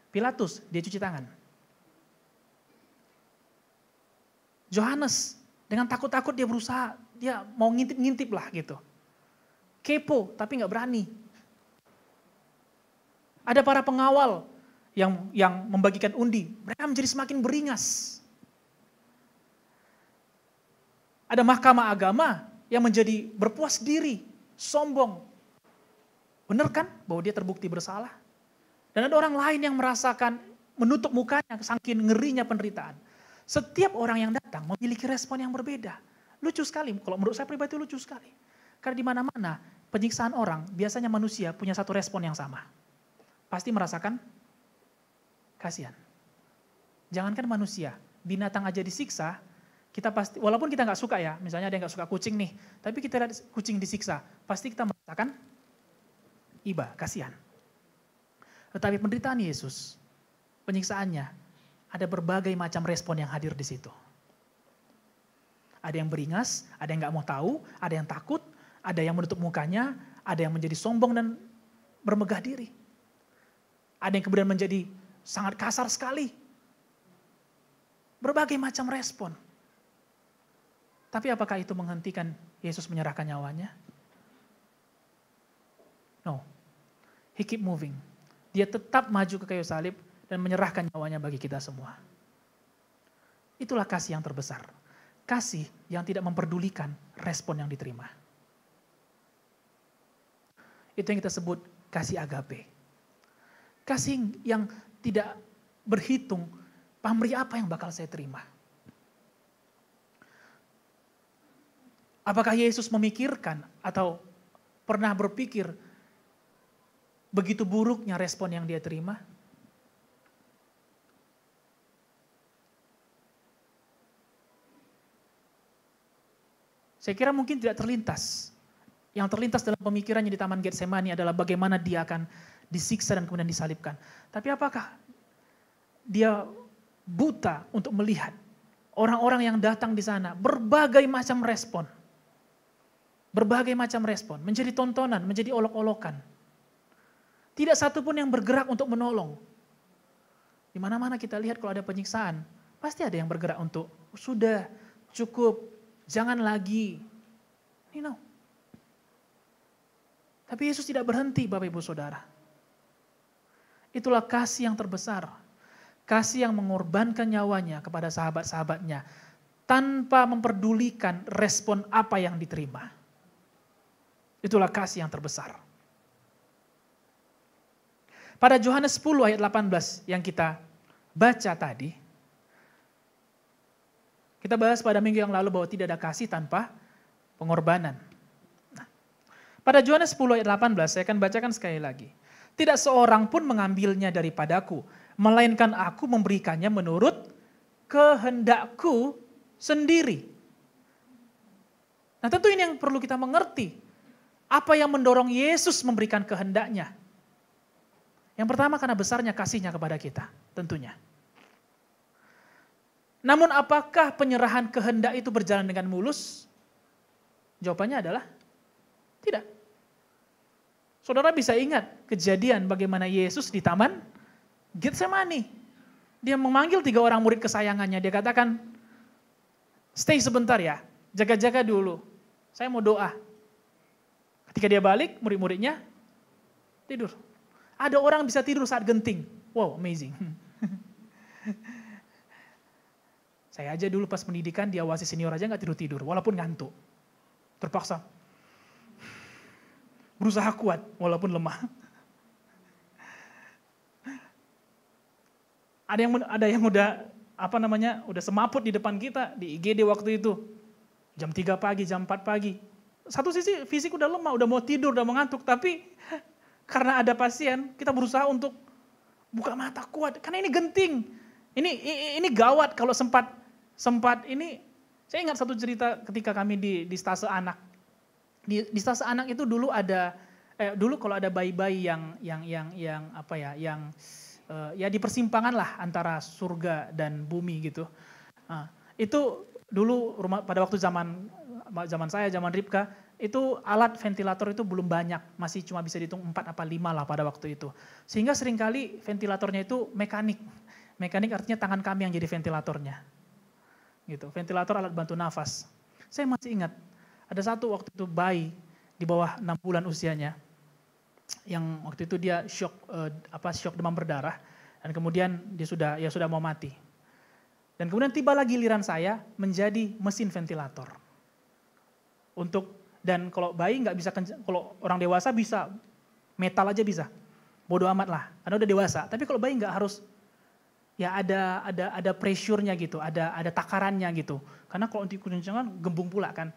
Pilatus, dia cuci tangan. Yohanes, dengan takut-takut dia berusaha, dia mau ngintip-ngintip lah gitu. Kepo, tapi gak berani. Ada para pengawal yang membagikan undi, mereka menjadi semakin beringas. Ada mahkamah agama yang menjadi berpuas diri, sombong. Benar kan bahwa dia terbukti bersalah? Dan ada orang lain yang merasakan menutup mukanya saking ngerinya penderitaan. Setiap orang yang datang memiliki respon yang berbeda. Lucu sekali, kalau menurut saya pribadi lucu sekali. Karena di mana-mana penyiksaan orang, biasanya manusia punya satu respon yang sama. Pasti merasakan kasihan. Jangankan manusia, binatang aja disiksa, kita pasti, walaupun kita nggak suka ya, misalnya ada yang nggak suka kucing nih, tapi kita lihat kucing disiksa, pasti kita merasakan iba, kasihan. Tetapi penderitaan Yesus, penyiksaannya, ada berbagai macam respon yang hadir di situ. Ada yang beringas, ada yang nggak mau tahu, ada yang takut, ada yang menutup mukanya, ada yang menjadi sombong dan bermegah diri. Ada yang kemudian menjadi sangat kasar sekali. Berbagai macam respon. Tapi apakah itu menghentikan Yesus menyerahkan nyawanya? No. He keep moving. Dia tetap maju ke kayu salib dan menyerahkan nyawanya bagi kita semua. Itulah kasih yang terbesar. Kasih yang tidak memperdulikan respon yang diterima. Itu yang kita sebut kasih agape. Kasih yang tidak berhitung pamrih apa yang bakal saya terima. Apakah Yesus memikirkan atau pernah berpikir begitu buruknya respon yang dia terima? Saya kira mungkin tidak terlintas. Yang terlintas dalam pemikirannya di Taman Getsemani adalah bagaimana dia akan disiksa dan kemudian disalibkan. Tapi apakah dia buta untuk melihat orang-orang yang datang di sana berbagai macam respon. Berbagai macam respon, menjadi tontonan, menjadi olok-olokan. Tidak satu pun yang bergerak untuk menolong. Di mana-mana kita lihat kalau ada penyiksaan, pasti ada yang bergerak untuk, sudah, cukup, jangan lagi. You know. Tapi Yesus tidak berhenti Bapak Ibu Saudara. Itulah kasih yang terbesar. Kasih yang mengorbankan nyawanya kepada sahabat-sahabatnya tanpa memperdulikan respon apa yang diterima. Itulah kasih yang terbesar. Pada Yohanes 10 ayat 18 yang kita baca tadi, kita bahas pada minggu yang lalu bahwa tidak ada kasih tanpa pengorbanan. Nah, pada Yohanes 10 ayat 18 saya akan bacakan sekali lagi. Tidak seorang pun mengambilnya daripadaku, melainkan aku memberikannya menurut kehendakku sendiri. Nah tentu ini yang perlu kita mengerti. Apa yang mendorong Yesus memberikan kehendaknya? Yang pertama karena besarnya kasihnya kepada kita, tentunya. Namun apakah penyerahan kehendak itu berjalan dengan mulus? Jawabannya adalah tidak. Saudara bisa ingat kejadian bagaimana Yesus di Taman Getsemani. Dia memanggil 3 orang murid kesayangannya, dia katakan, stay sebentar ya, jaga-jaga dulu, saya mau doa. Ketika dia balik, murid-muridnya tidur. Ada orang bisa tidur saat genting. Wow, amazing. Saya aja dulu pas pendidikan, diawasi senior aja gak tidur-tidur, walaupun ngantuk. Terpaksa. Berusaha kuat, walaupun lemah. Ada yang udah udah semaput di depan kita di IGD waktu itu. Jam 3 pagi, jam 4 pagi. Satu sisi fisik udah lemah, udah mau tidur, udah mengantuk, tapi karena ada pasien, kita berusaha untuk buka mata kuat karena ini genting. Ini gawat kalau sempat ini. Saya ingat satu cerita ketika kami di stase anak. Di stase anak itu dulu dulu kalau ada bayi-bayi yang di persimpangan lah antara surga dan bumi gitu. Nah, itu dulu pada waktu zaman saya, zaman Ripka, itu alat ventilator itu belum banyak, masih cuma bisa dihitung 4 apa 5 lah pada waktu itu. Sehingga seringkali ventilatornya itu mekanik. Mekanik artinya tangan kami yang jadi ventilatornya. Gitu, ventilator alat bantu nafas. Saya masih ingat, ada satu waktu itu bayi di bawah 6 bulan usianya, yang waktu itu dia shock demam berdarah, dan kemudian dia sudah mau mati. Dan kemudian tibalah giliran saya menjadi mesin ventilator. Dan kalau bayi nggak bisa, kalau orang dewasa bisa, metal aja bisa, bodo amat lah, karena udah dewasa. Tapi kalau bayi nggak harus, ya ada pressure-nya gitu, ada takarannya gitu. Karena kalau dikencangkan gembung pula kan.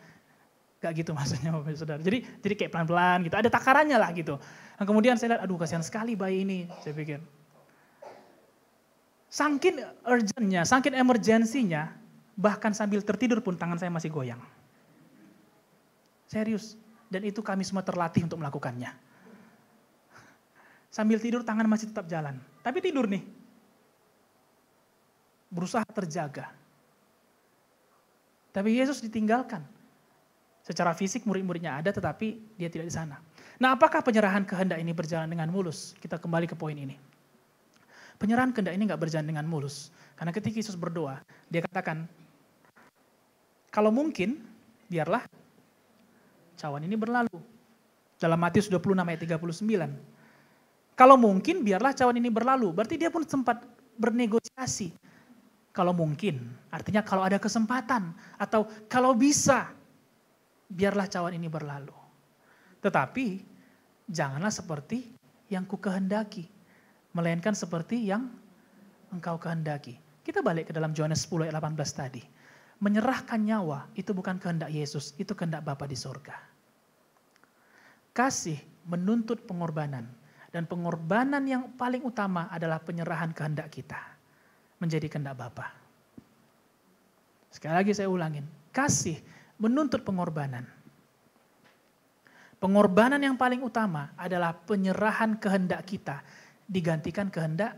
Gak gitu maksudnya Bapak Saudara. Jadi kayak pelan-pelan gitu, ada takarannya lah gitu. Nah, kemudian saya lihat, aduh kasihan sekali bayi ini, saya pikir. Saking urgentnya, saking emergensinya, bahkan sambil tertidur pun tangan saya masih goyang. Serius. Dan itu kami semua terlatih untuk melakukannya. Sambil tidur tangan masih tetap jalan. Tapi tidur nih. Berusaha terjaga. Tapi Yesus ditinggalkan. Secara fisik murid-muridnya ada, tetapi dia tidak di sana. Nah, apakah penyerahan kehendak ini berjalan dengan mulus? Kita kembali ke poin ini. Penyerahan kehendak ini nggak berjalan dengan mulus. Karena ketika Yesus berdoa, dia katakan, kalau mungkin, biarlah cawan ini berlalu. Dalam Matius 26 ayat 39. Kalau mungkin, biarlah cawan ini berlalu. Berarti dia pun sempat bernegosiasi. Kalau mungkin, artinya kalau ada kesempatan, atau kalau bisa, biarlah cawan ini berlalu. Tetapi, janganlah seperti yang ku kehendaki, melainkan seperti yang engkau kehendaki. Kita balik ke dalam Yohanes 10 ayat 18 tadi. Menyerahkan nyawa itu bukan kehendak Yesus, itu kehendak Bapa di sorga. Kasih menuntut pengorbanan. Dan pengorbanan yang paling utama adalah penyerahan kehendak kita menjadi kehendak Bapa. Sekali lagi saya ulangin, kasih menuntut pengorbanan. Pengorbanan yang paling utama adalah penyerahan kehendak kita digantikan kehendak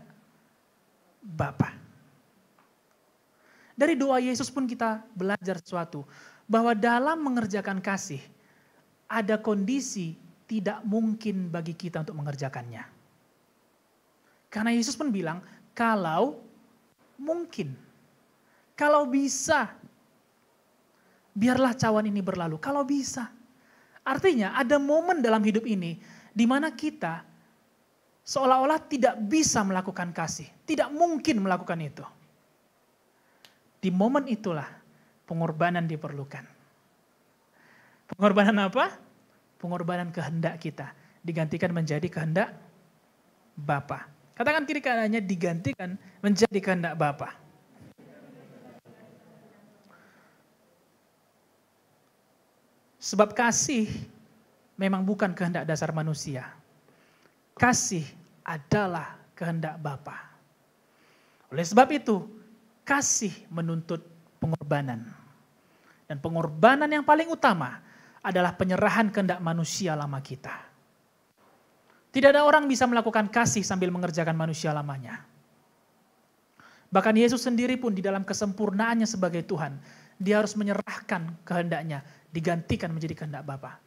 Bapa. Dari doa Yesus pun kita belajar sesuatu, bahwa dalam mengerjakan kasih ada kondisi tidak mungkin bagi kita untuk mengerjakannya. Karena Yesus pun bilang, kalau mungkin, kalau bisa, biarlah cawan ini berlalu. Kalau bisa. Artinya ada momen dalam hidup ini di mana kita seolah-olah tidak bisa melakukan kasih. Tidak mungkin melakukan itu. Di momen itulah pengorbanan diperlukan. Pengorbanan apa? Pengorbanan kehendak kita digantikan menjadi kehendak Bapa. Katakan kiri kanannya, digantikan menjadi kehendak Bapa. Sebab kasih memang bukan kehendak dasar manusia. Kasih adalah kehendak Bapa. Oleh sebab itu, kasih menuntut pengorbanan. Dan pengorbanan yang paling utama adalah penyerahan kehendak manusia lama kita. Tidak ada orang bisa melakukan kasih sambil mengerjakan manusia lamanya. Bahkan Yesus sendiri pun di dalam kesempurnaannya sebagai Tuhan, dia harus menyerahkan kehendaknya, digantikan menjadi kehendak Bapa.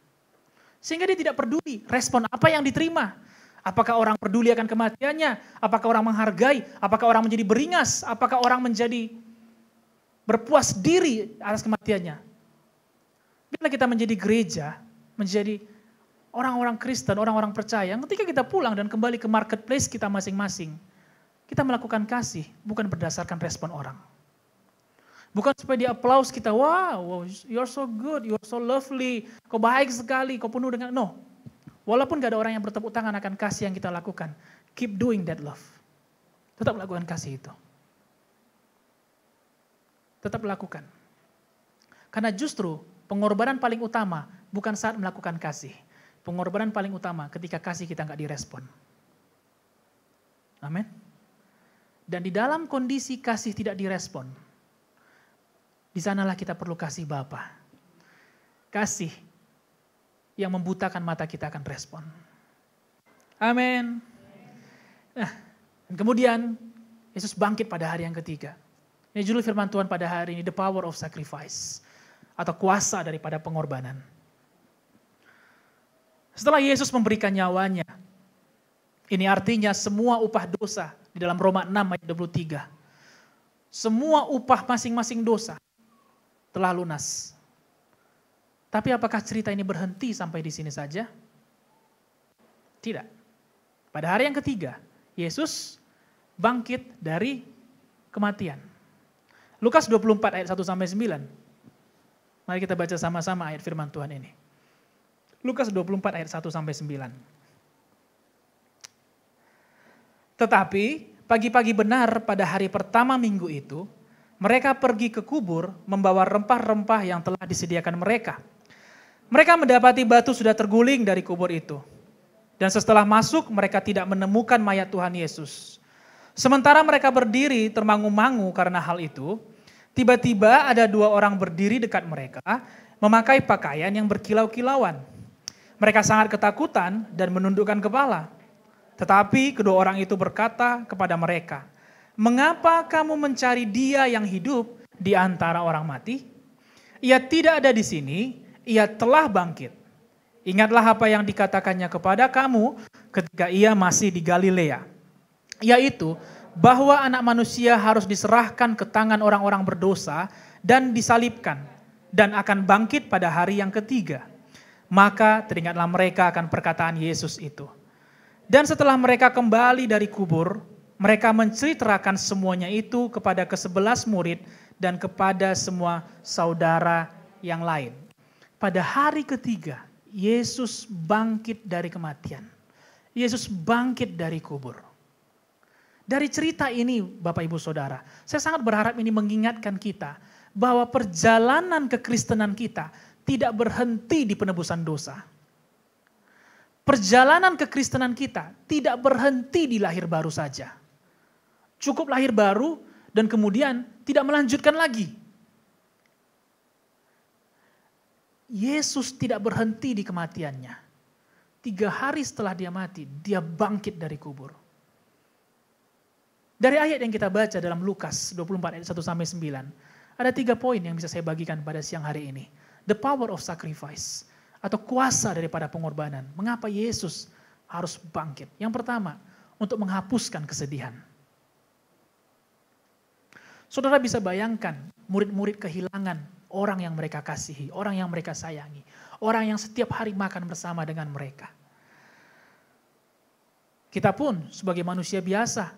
Sehingga dia tidak peduli respon apa yang diterima. Apakah orang peduli akan kematiannya? Apakah orang menghargai? Apakah orang menjadi beringas? Apakah orang menjadi berpuas diri atas kematiannya? Bila kita menjadi gereja, menjadi orang-orang Kristen, orang-orang percaya, ketika kita pulang dan kembali ke marketplace kita masing-masing, kita melakukan kasih bukan berdasarkan respon orang. Bukan supaya dia aplaus kita, wow, you're so good, you're so lovely, kau baik sekali, kau penuh dengan, no. Walaupun gak ada orang yang bertepuk tangan akan kasih yang kita lakukan, keep doing that love. Tetap lakukan kasih itu. Tetap lakukan. Karena justru pengorbanan paling utama bukan saat melakukan kasih. Pengorbanan paling utama ketika kasih kita nggak direspon. Amin. Dan di dalam kondisi kasih tidak direspon, di sanalah kita perlu kasih Bapa. Kasih yang membutakan mata kita akan respon. Amin. Nah, dan kemudian Yesus bangkit pada hari yang ketiga. Ini judul firman Tuhan pada hari ini, The Power of Sacrifice. Atau kuasa daripada pengorbanan. Setelah Yesus memberikan nyawanya, ini artinya semua upah dosa di dalam Roma 6 ayat 23. Semua upah masing-masing dosa telah lunas. Tapi apakah cerita ini berhenti sampai di sini saja? Tidak. Pada hari yang ketiga, Yesus bangkit dari kematian. Lukas 24 ayat 1-9. Mari kita baca sama-sama ayat firman Tuhan ini. Lukas 24 ayat 1-9. Tetapi pagi-pagi benar pada hari pertama minggu itu, mereka pergi ke kubur membawa rempah-rempah yang telah disediakan mereka. Mereka mendapati batu sudah terguling dari kubur itu. Dan setelah masuk mereka tidak menemukan mayat Tuhan Yesus. Sementara mereka berdiri termangu-mangu karena hal itu, tiba-tiba ada dua orang berdiri dekat mereka, memakai pakaian yang berkilau-kilauan. Mereka sangat ketakutan dan menundukkan kepala. Tetapi kedua orang itu berkata kepada mereka, "Mengapa kamu mencari Dia yang hidup di antara orang mati? Ia tidak ada di sini, Ia telah bangkit. Ingatlah apa yang dikatakannya kepada kamu ketika Ia masih di Galilea, yaitu bahwa anak manusia harus diserahkan ke tangan orang-orang berdosa dan disalibkan dan akan bangkit pada hari yang ketiga." Maka teringatlah mereka akan perkataan Yesus itu. Dan setelah mereka kembali dari kubur, mereka menceritakan semuanya itu kepada ke-11 murid dan kepada semua saudara yang lain. Pada hari ketiga, Yesus bangkit dari kematian. Yesus bangkit dari kubur. Dari cerita ini Bapak Ibu Saudara, saya sangat berharap ini mengingatkan kita bahwa perjalanan kekristenan kita tidak berhenti di penebusan dosa. Perjalanan kekristenan kita tidak berhenti di lahir baru saja. Cukup lahir baru dan kemudian tidak melanjutkan lagi. Yesus tidak berhenti di kematiannya. 3 hari setelah dia mati, dia bangkit dari kubur. Dari ayat yang kita baca dalam Lukas 24 ayat 1-9, ada 3 poin yang bisa saya bagikan pada siang hari ini. The power of sacrifice, atau kuasa daripada pengorbanan. Mengapa Yesus harus bangkit? Yang pertama, untuk menghapuskan kesedihan. Saudara bisa bayangkan murid-murid kehilangan orang yang mereka kasihi, orang yang mereka sayangi, orang yang setiap hari makan bersama dengan mereka. Kita pun sebagai manusia biasa,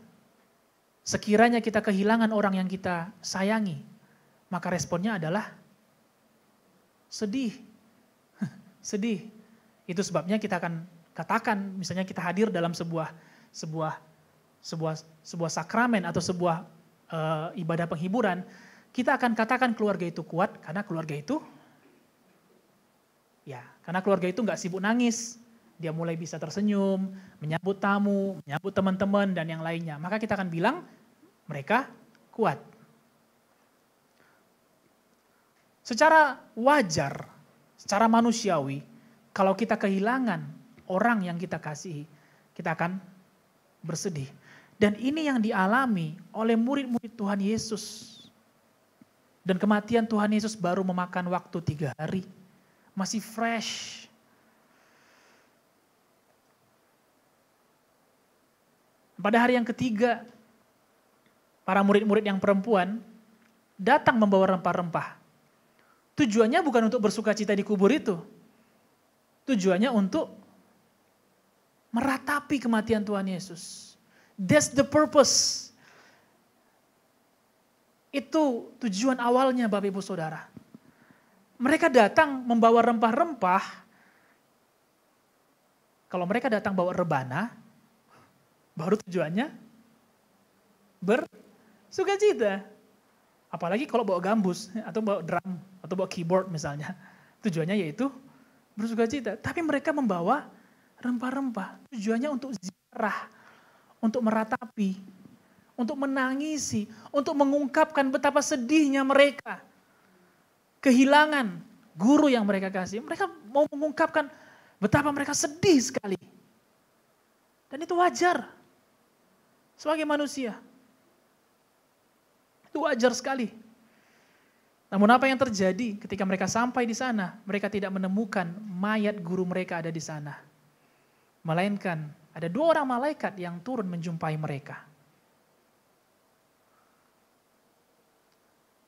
sekiranya kita kehilangan orang yang kita sayangi, maka responnya adalah sedih. Sedih. Itu sebabnya kita akan katakan, misalnya kita hadir dalam sebuah sakramen atau sebuah ibadah penghiburan, kita akan katakan keluarga itu kuat karena keluarga itu nggak sibuk nangis. Dia mulai bisa tersenyum, menyambut tamu, menyambut teman-teman dan yang lainnya. Maka kita akan bilang mereka kuat. Secara wajar, secara manusiawi, kalau kita kehilangan orang yang kita kasihi, kita akan bersedih. Dan ini yang dialami oleh murid-murid Tuhan Yesus. Dan kematian Tuhan Yesus baru memakan waktu 3 hari. Masih fresh. Pada hari yang ketiga, para murid-murid yang perempuan datang membawa rempah-rempah. Tujuannya bukan untuk bersuka cita di kubur itu. Tujuannya untuk meratapi kematian Tuhan Yesus. That's the purpose. Itu tujuan awalnya Bapak Ibu Saudara. Mereka datang membawa rempah-rempah. Kalau mereka datang bawa rebana, baru tujuannya bersukacita. Apalagi kalau bawa gambus atau bawa drum atau bawa keyboard misalnya. Tujuannya yaitu bersukacita. Tapi mereka membawa rempah-rempah. Tujuannya untuk ziarah, untuk meratapi, untuk menangisi, untuk mengungkapkan betapa sedihnya mereka. Kehilangan guru yang mereka kasih. Mereka mau mengungkapkan betapa mereka sedih sekali. Dan itu wajar. Sebagai manusia. Itu wajar sekali. Namun apa yang terjadi ketika mereka sampai di sana? Mereka tidak menemukan mayat guru mereka ada di sana. Melainkan ada 2 orang malaikat yang turun menjumpai mereka.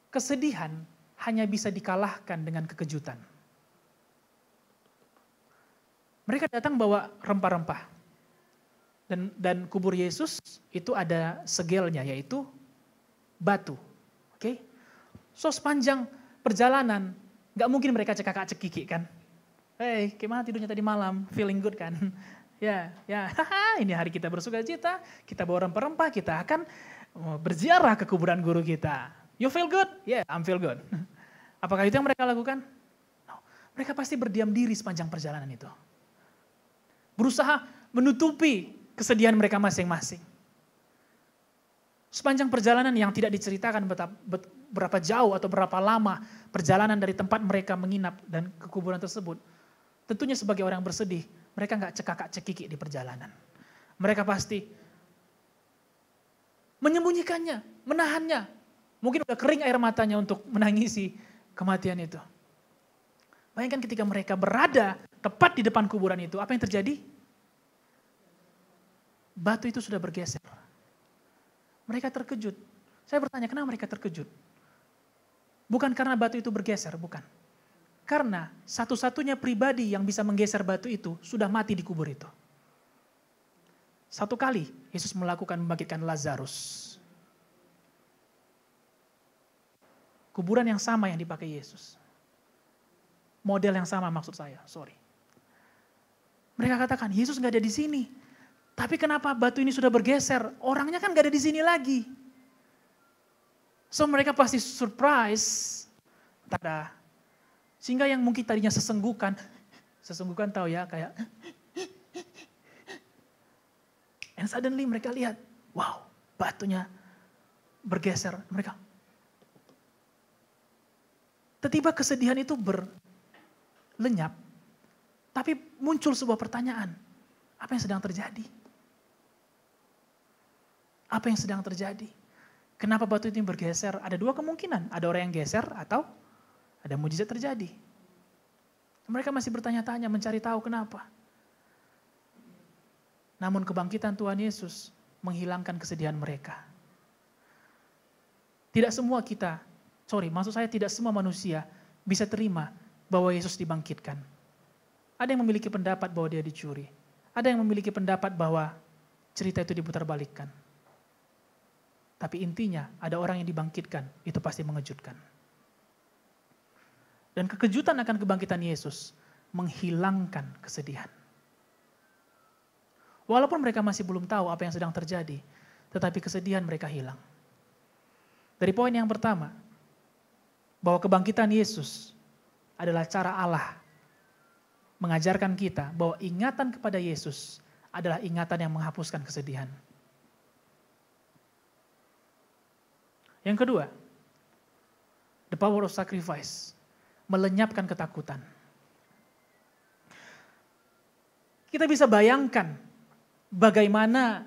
Kesedihan hanya bisa dikalahkan dengan kekejutan. Mereka datang bawa rempah-rempah. Dan kubur Yesus itu ada segelnya, yaitu batu. Oke? So sepanjang perjalanan, gak mungkin mereka cekak-cekiki kan? Hey, gimana tidurnya tadi malam? Feeling good kan? Ya, ini hari kita bersukacita, kita bawa rempah-rempah, kita akan berziarah ke kuburan guru kita. You feel good? Yeah, I'm feel good. Apakah itu yang mereka lakukan? No. Mereka pasti berdiam diri sepanjang perjalanan itu. Berusaha menutupi kesedihan mereka masing-masing. Sepanjang perjalanan yang tidak diceritakan berapa jauh atau berapa lama perjalanan dari tempat mereka menginap dan ke kuburan tersebut. Tentunya sebagai orang bersedih, mereka nggak cekak-cekiki di perjalanan. Mereka pasti menyembunyikannya, menahannya. Mungkin udah kering air matanya untuk menangisi kematian itu. Bayangkan ketika mereka berada tepat di depan kuburan itu, apa yang terjadi? Batu itu sudah bergeser. Mereka terkejut. Saya bertanya, kenapa mereka terkejut? Bukan karena batu itu bergeser, bukan. Karena satu-satunya pribadi yang bisa menggeser batu itu sudah mati di kubur itu. Satu kali Yesus membangkitkan Lazarus. Kuburan yang sama yang dipakai Yesus. Model yang sama maksud saya, sorry. Mereka katakan, Yesus gak ada di sini. Tapi kenapa batu ini sudah bergeser? Orangnya kan gak ada di sini lagi. So mereka pasti surprise. Tada. Sehingga yang mungkin tadinya sesenggukan tahu ya kayak. And suddenly mereka lihat, wow, batunya bergeser. Mereka. Tiba-tiba kesedihan itu berlenyap. Tapi muncul sebuah pertanyaan. Apa yang sedang terjadi? Apa yang sedang terjadi? Kenapa batu itu bergeser? Ada 2 kemungkinan. Ada orang yang geser atau ada mujizat terjadi. Mereka masih bertanya-tanya, mencari tahu kenapa. Namun kebangkitan Tuhan Yesus menghilangkan kesedihan mereka. Tidak semua manusia bisa terima bahwa Yesus dibangkitkan. Ada yang memiliki pendapat bahwa dia dicuri. Ada yang memiliki pendapat bahwa cerita itu diputarbalikkan. Tapi intinya ada orang yang dibangkitkan, itu pasti mengejutkan. Dan kekejutan akan kebangkitan Yesus menghilangkan kesedihan. Walaupun mereka masih belum tahu apa yang sedang terjadi, tetapi kesedihan mereka hilang. Dari poin yang pertama, bahwa kebangkitan Yesus adalah cara Allah mengajarkan kita bahwa ingatan kepada Yesus adalah ingatan yang menghapuskan kesedihan. Yang kedua, the power of sacrifice, melenyapkan ketakutan. Kita bisa bayangkan bagaimana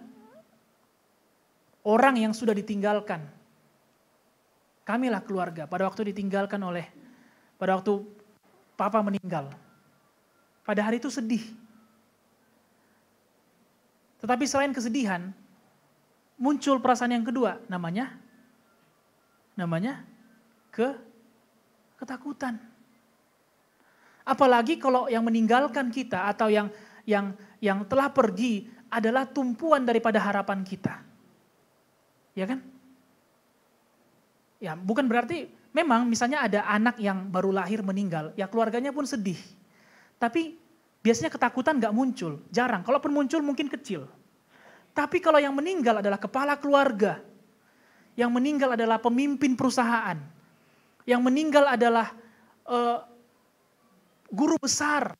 orang yang sudah ditinggalkan, kamilah keluarga, pada waktu papa meninggal. Pada hari itu sedih. Tetapi selain kesedihan, muncul perasaan yang kedua, namanya ketakutan. Apalagi kalau yang meninggalkan kita atau yang telah pergi adalah tumpuan daripada harapan kita. Ya kan? Ya, bukan berarti memang misalnya ada anak yang baru lahir meninggal, ya keluarganya pun sedih. Tapi biasanya ketakutan gak muncul, jarang. Kalaupun muncul mungkin kecil. Tapi kalau yang meninggal adalah kepala keluarga, Yang meninggal adalah pemimpin perusahaan. Yang meninggal adalah guru besar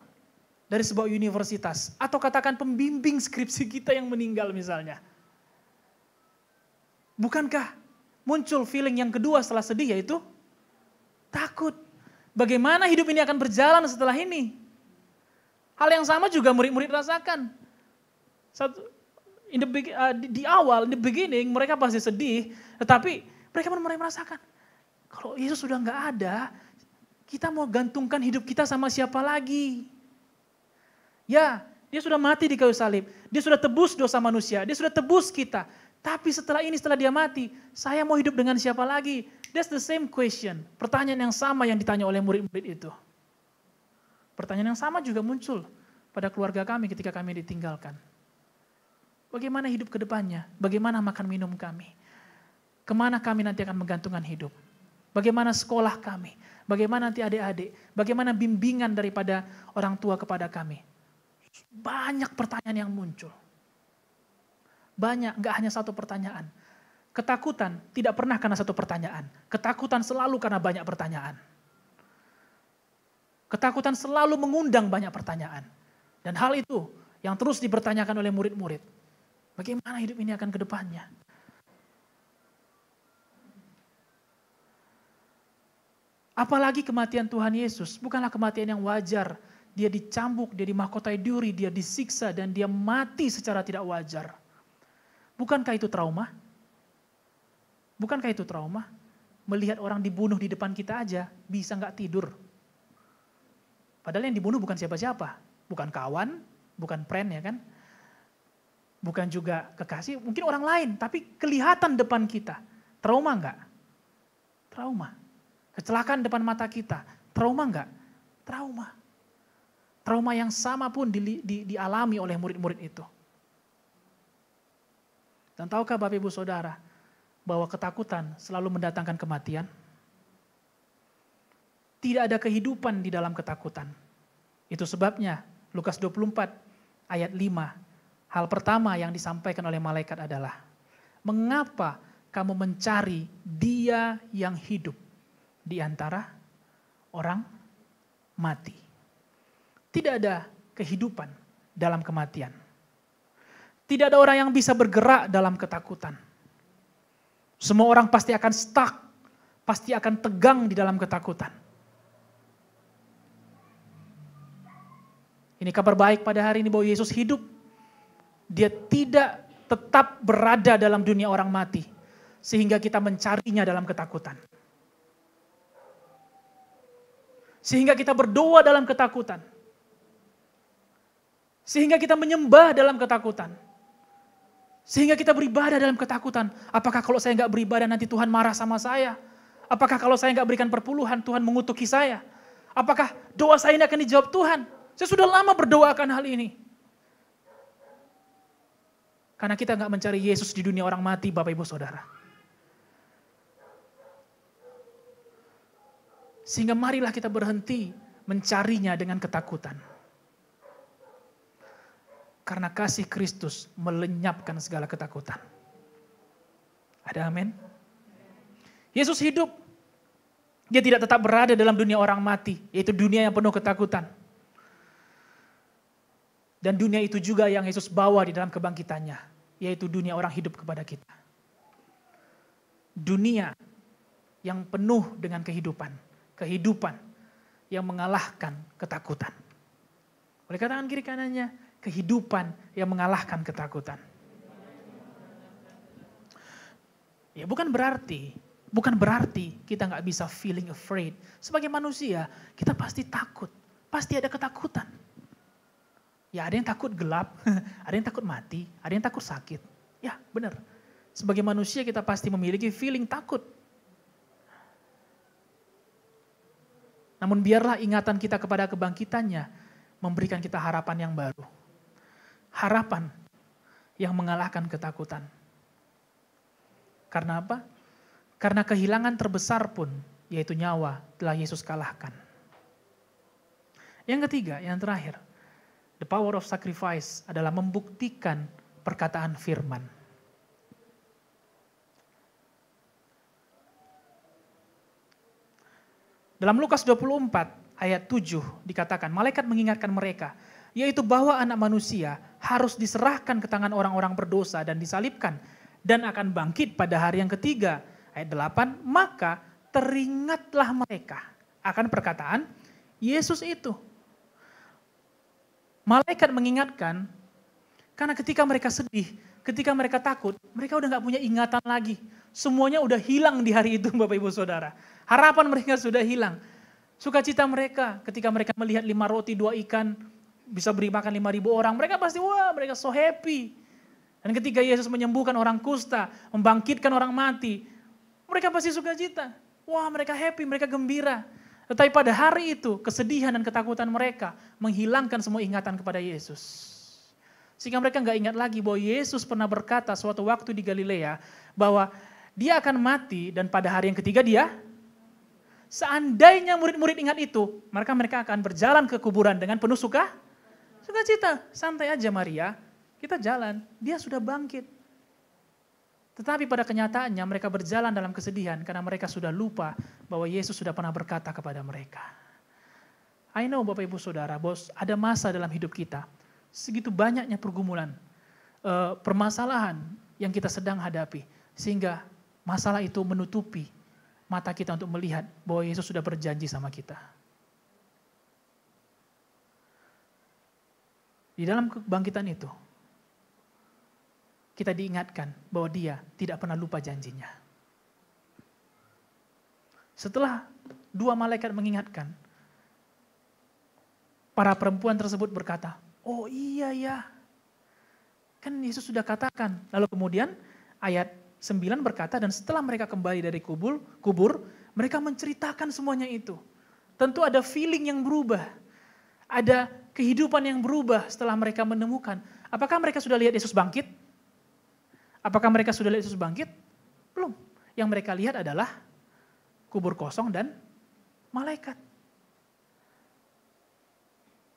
dari sebuah universitas. Atau katakan pembimbing skripsi kita yang meninggal misalnya. Bukankah muncul feeling yang kedua setelah sedih, yaitu takut. Bagaimana hidup ini akan berjalan setelah ini? Hal yang sama juga murid-murid rasakan. Di awal, in the beginning, mereka pasti sedih, tetapi mereka mulai merasakan, kalau Yesus sudah nggak ada, kita mau gantungkan hidup kita sama siapa lagi? Ya, dia sudah mati di kayu salib, dia sudah tebus dosa manusia, dia sudah tebus kita. Tapi setelah dia mati, saya mau hidup dengan siapa lagi? That's the same question. Pertanyaan yang sama yang ditanya oleh murid-murid itu. Pertanyaan yang sama juga muncul pada keluarga kami ketika kami ditinggalkan. Bagaimana hidup ke depannya? Bagaimana makan minum kami? Kemana kami nanti akan menggantungkan hidup? Bagaimana sekolah kami? Bagaimana nanti adik-adik? Bagaimana bimbingan daripada orang tua kepada kami? Banyak pertanyaan yang muncul. Banyak, enggak hanya satu pertanyaan. Ketakutan tidak pernah karena satu pertanyaan. Ketakutan selalu karena banyak pertanyaan. Ketakutan selalu mengundang banyak pertanyaan. Dan hal itu yang terus dipertanyakan oleh murid-murid. Bagaimana hidup ini akan ke depannya? Apalagi kematian Tuhan Yesus, bukanlah kematian yang wajar. Dia dicambuk, dia dimahkotai duri, dia disiksa, dan dia mati secara tidak wajar. Bukankah itu trauma? Bukankah itu trauma? Melihat orang dibunuh di depan kita aja, bisa nggak tidur. Padahal yang dibunuh bukan siapa-siapa. Bukan kawan, bukan friend ya kan. Bukan juga kekasih, mungkin orang lain. Tapi kelihatan depan kita. Trauma nggak? Trauma. Kecelakaan depan mata kita. Trauma nggak? Trauma. Trauma yang sama pun dialami oleh murid-murid itu. Dan tahukah Bapak Ibu Saudara, bahwa ketakutan selalu mendatangkan kematian? Tidak ada kehidupan di dalam ketakutan. Itu sebabnya Lukas 24 ayat 5. Hal pertama yang disampaikan oleh malaikat adalah, mengapa kamu mencari Dia yang hidup di antara orang mati? Tidak ada kehidupan dalam kematian. Tidak ada orang yang bisa bergerak dalam ketakutan. Semua orang pasti akan stuck, pasti akan tegang di dalam ketakutan. Ini kabar baik pada hari ini bahwa Yesus hidup. Dia tidak tetap berada dalam dunia orang mati. Sehingga kita mencarinya dalam ketakutan. Sehingga kita berdoa dalam ketakutan. Sehingga kita menyembah dalam ketakutan. Sehingga kita beribadah dalam ketakutan. Apakah kalau saya nggak beribadah nanti Tuhan marah sama saya? Apakah kalau saya nggak berikan perpuluhan Tuhan mengutuki saya? Apakah doa saya ini akan dijawab Tuhan? Saya sudah lama berdoa akan hal ini. Karena kita nggak mencari Yesus di dunia orang mati, Bapak Ibu Saudara. Sehingga marilah kita berhenti mencarinya dengan ketakutan. Karena kasih Kristus melenyapkan segala ketakutan. Ada amin? Yesus hidup. Dia tidak tetap berada dalam dunia orang mati, yaitu dunia yang penuh ketakutan. Dan dunia itu juga yang Yesus bawa di dalam kebangkitannya, yaitu dunia orang hidup kepada kita. Dunia yang penuh dengan kehidupan. Kehidupan yang mengalahkan ketakutan. Oleh katakan kiri kanannya, kehidupan yang mengalahkan ketakutan. Ya bukan berarti kita nggak bisa feeling afraid. Sebagai manusia, kita pasti takut. Pasti ada ketakutan. Ya ada yang takut gelap, ada yang takut mati, ada yang takut sakit. Ya benar. Sebagai manusia kita pasti memiliki feeling takut. Namun biarlah ingatan kita kepada kebangkitannya memberikan kita harapan yang baru. Harapan yang mengalahkan ketakutan. Karena apa? Karena kehilangan terbesar pun, yaitu nyawa, telah Yesus kalahkan. Yang ketiga, yang terakhir. The power of sacrifice adalah membuktikan perkataan firman. Dalam Lukas 24 ayat 7 dikatakan, malaikat mengingatkan mereka, yaitu bahwa anak manusia harus diserahkan ke tangan orang-orang berdosa dan disalibkan, dan akan bangkit pada hari yang ketiga. Ayat 8, maka teringatlah mereka akan perkataan Yesus itu. Malaikat mengingatkan, karena ketika mereka sedih, ketika mereka takut, mereka udah gak punya ingatan lagi. Semuanya udah hilang di hari itu Bapak Ibu Saudara. Harapan mereka sudah hilang. Sukacita mereka ketika mereka melihat 5 roti 2 ikan bisa beri makan 5.000 orang. Mereka pasti mereka so happy. Dan ketika Yesus menyembuhkan orang kusta, membangkitkan orang mati, mereka pasti sukacita. Wah, mereka happy, mereka gembira. Tetapi pada hari itu kesedihan dan ketakutan mereka menghilangkan semua ingatan kepada Yesus. Sehingga mereka gak ingat lagi bahwa Yesus pernah berkata suatu waktu di Galilea bahwa dia akan mati dan pada hari yang ketiga dia. Seandainya murid-murid ingat itu, maka mereka akan berjalan ke kuburan dengan penuh sukacita. Santai aja Maria, kita jalan, dia sudah bangkit. Tetapi pada kenyataannya mereka berjalan dalam kesedihan karena mereka sudah lupa bahwa Yesus sudah pernah berkata kepada mereka. I know Bapak Ibu Saudara, bos, ada masa dalam hidup kita, segitu banyaknya pergumulan, permasalahan yang kita sedang hadapi, sehingga masalah itu menutupi mata kita untuk melihat bahwa Yesus sudah berjanji sama kita. Di dalam kebangkitan itu, kita diingatkan bahwa dia tidak pernah lupa janjinya. Setelah 2 malaikat mengingatkan, para perempuan tersebut berkata, oh iya ya, kan Yesus sudah katakan. Lalu kemudian ayat 9 berkata, dan setelah mereka kembali dari kubur, mereka menceritakan semuanya itu. Tentu ada feeling yang berubah. Ada kehidupan yang berubah setelah mereka menemukan. Apakah mereka sudah lihat Yesus bangkit? Apakah mereka sudah lihat Yesus bangkit? Belum. Yang mereka lihat adalah kubur kosong dan malaikat.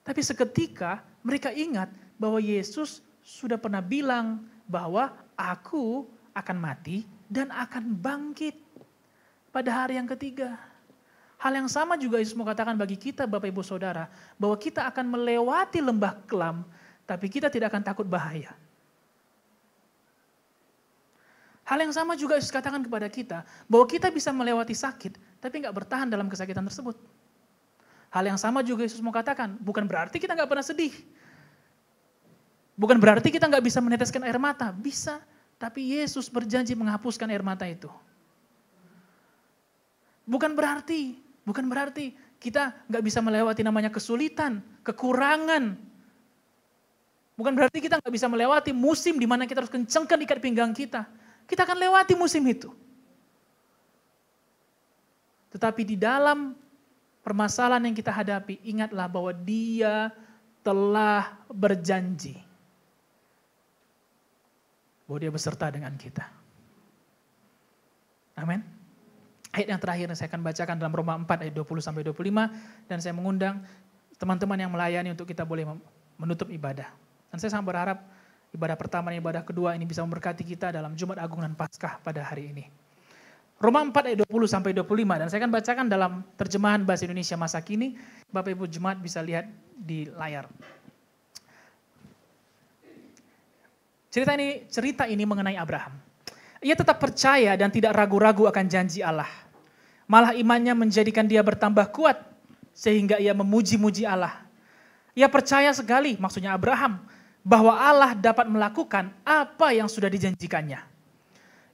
Tapi seketika mereka ingat bahwa Yesus sudah pernah bilang bahwa aku akan mati dan akan bangkit pada hari yang ketiga. Hal yang sama juga Yesus mau katakan bagi kita Bapak Ibu Saudara, bahwa kita akan melewati lembah kelam, tapi kita tidak akan takut bahaya. Hal yang sama juga Yesus katakan kepada kita, bahwa kita bisa melewati sakit, tapi nggak bertahan dalam kesakitan tersebut. Hal yang sama juga Yesus mau katakan, bukan berarti kita nggak pernah sedih. Bukan berarti kita nggak bisa meneteskan air mata, bisa. Tapi Yesus berjanji menghapuskan air mata itu. Bukan berarti kita nggak bisa melewati namanya kesulitan, kekurangan. Bukan berarti kita nggak bisa melewati musim di mana kita harus kencengkan ikat pinggang kita. Kita akan lewati musim itu. Tetapi di dalam permasalahan yang kita hadapi, ingatlah bahwa Dia telah berjanji bahwa Dia beserta dengan kita. Amin. Ayat yang terakhir saya akan bacakan dalam Roma 4 ayat 20-25. Dan saya mengundang teman-teman yang melayani untuk kita boleh menutup ibadah. Dan saya sangat berharap ibadah pertama dan ibadah kedua ini bisa memberkati kita dalam Jumat Agung dan Paskah pada hari ini. Roma 4 ayat 20-25. Dan saya akan bacakan dalam terjemahan bahasa Indonesia masa kini. Bapak Ibu Jemaat bisa lihat di layar. Cerita ini mengenai Abraham. Ia tetap percaya dan tidak ragu-ragu akan janji Allah. Malah imannya menjadikan dia bertambah kuat sehingga ia memuji-muji Allah. Ia percaya sekali, maksudnya Abraham, bahwa Allah dapat melakukan apa yang sudah dijanjikannya.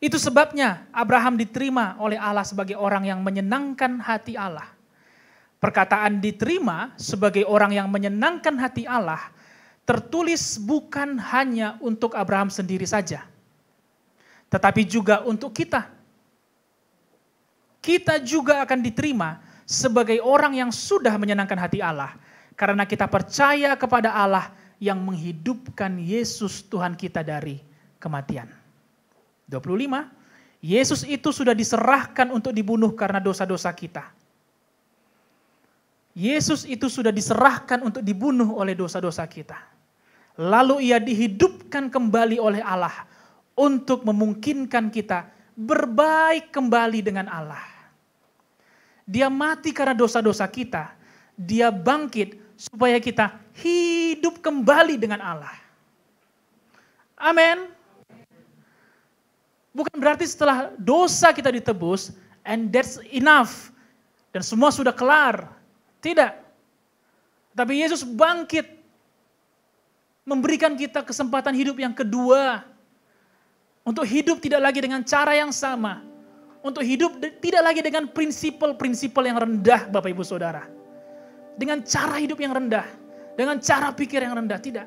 Itu sebabnya Abraham diterima oleh Allah sebagai orang yang menyenangkan hati Allah. Perkataan diterima sebagai orang yang menyenangkan hati Allah tertulis bukan hanya untuk Abraham sendiri saja, tetapi juga untuk kita. Kita juga akan diterima sebagai orang yang sudah menyenangkan hati Allah, karena kita percaya kepada Allah yang menghidupkan Yesus Tuhan kita dari kematian. 25, Yesus itu sudah diserahkan untuk dibunuh karena dosa-dosa kita. Yesus itu sudah diserahkan untuk dibunuh oleh dosa-dosa kita. Lalu ia dihidupkan kembali oleh Allah untuk memungkinkan kita berbaik kembali dengan Allah. Dia mati karena dosa-dosa kita. Dia bangkit supaya kita hidup kembali dengan Allah. Amin. Bukan berarti setelah dosa kita ditebus, and that's enough. Dan semua sudah kelar. Tidak. Tapi Yesus bangkit. Memberikan kita kesempatan hidup yang kedua. Untuk hidup tidak lagi dengan cara yang sama. Untuk hidup tidak lagi dengan prinsipal-prinsipal yang rendah, Bapak Ibu Saudara. Dengan cara hidup yang rendah. Dengan cara pikir yang rendah, tidak.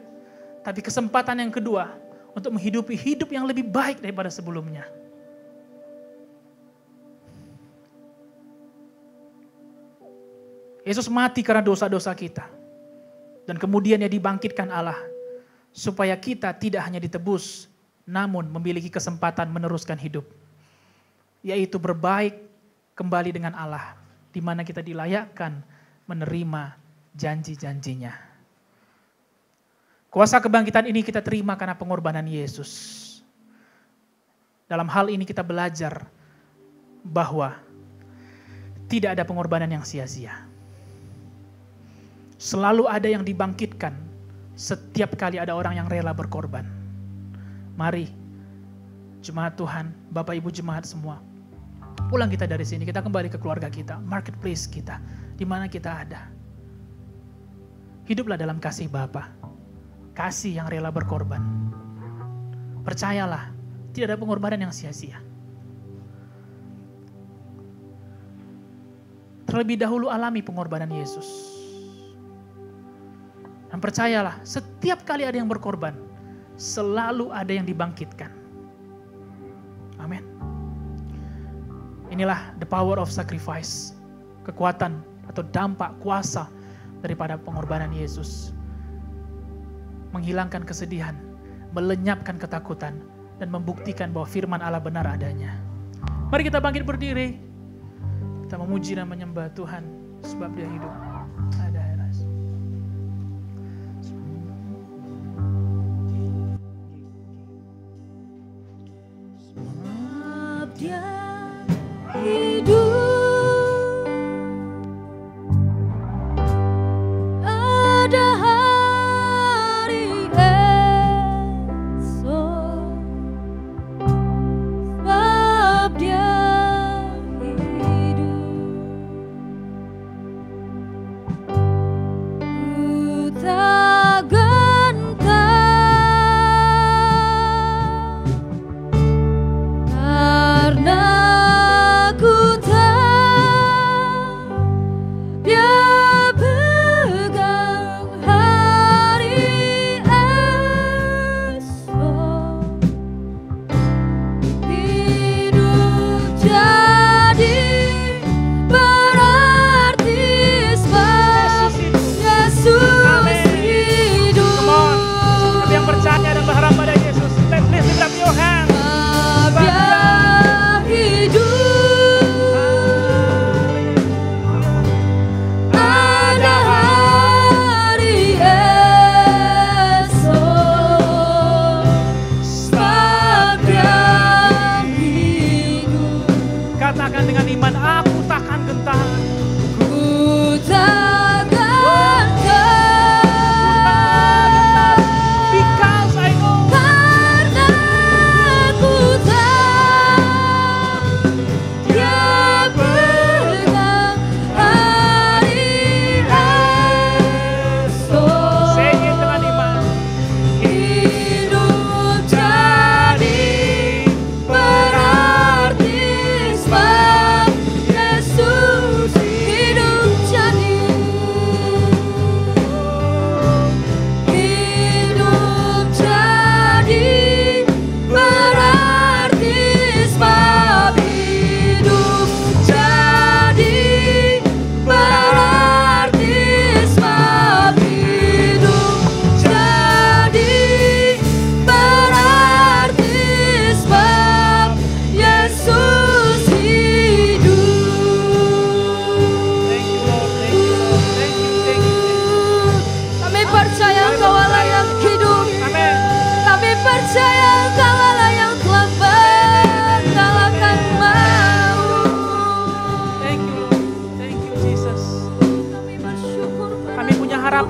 Tapi kesempatan yang kedua, untuk menghidupi hidup yang lebih baik daripada sebelumnya. Yesus mati karena dosa-dosa kita. Dan kemudian Dia dibangkitkan Allah. Supaya kita tidak hanya ditebus, namun memiliki kesempatan meneruskan hidup. Yaitu berbaik kembali dengan Allah. Di mana kita dilayakkan menerima janji-janjinya. Kuasa kebangkitan ini kita terima karena pengorbanan Yesus. Dalam hal ini kita belajar bahwa tidak ada pengorbanan yang sia-sia. Selalu ada yang dibangkitkan setiap kali ada orang yang rela berkorban. Mari, jemaat Tuhan, Bapak Ibu jemaat semua, pulang kita dari sini, kita kembali ke keluarga kita, marketplace kita, di mana kita ada. Hiduplah dalam kasih Bapa, kasih yang rela berkorban. Percayalah, tidak ada pengorbanan yang sia-sia. Terlebih dahulu alami pengorbanan Yesus. Dan percayalah, setiap kali ada yang berkorban, selalu ada yang dibangkitkan. Amin. Inilah the power of sacrifice. Kekuatan atau dampak kuasa daripada pengorbanan Yesus. Menghilangkan kesedihan, melenyapkan ketakutan, dan membuktikan bahwa firman Allah benar adanya. Mari kita bangkit berdiri. Kita memuji dan menyembah Tuhan sebab Dia hidup. Ada heras. Sebab Dia hidup. Ada hari esok. Sebab Dia hidup.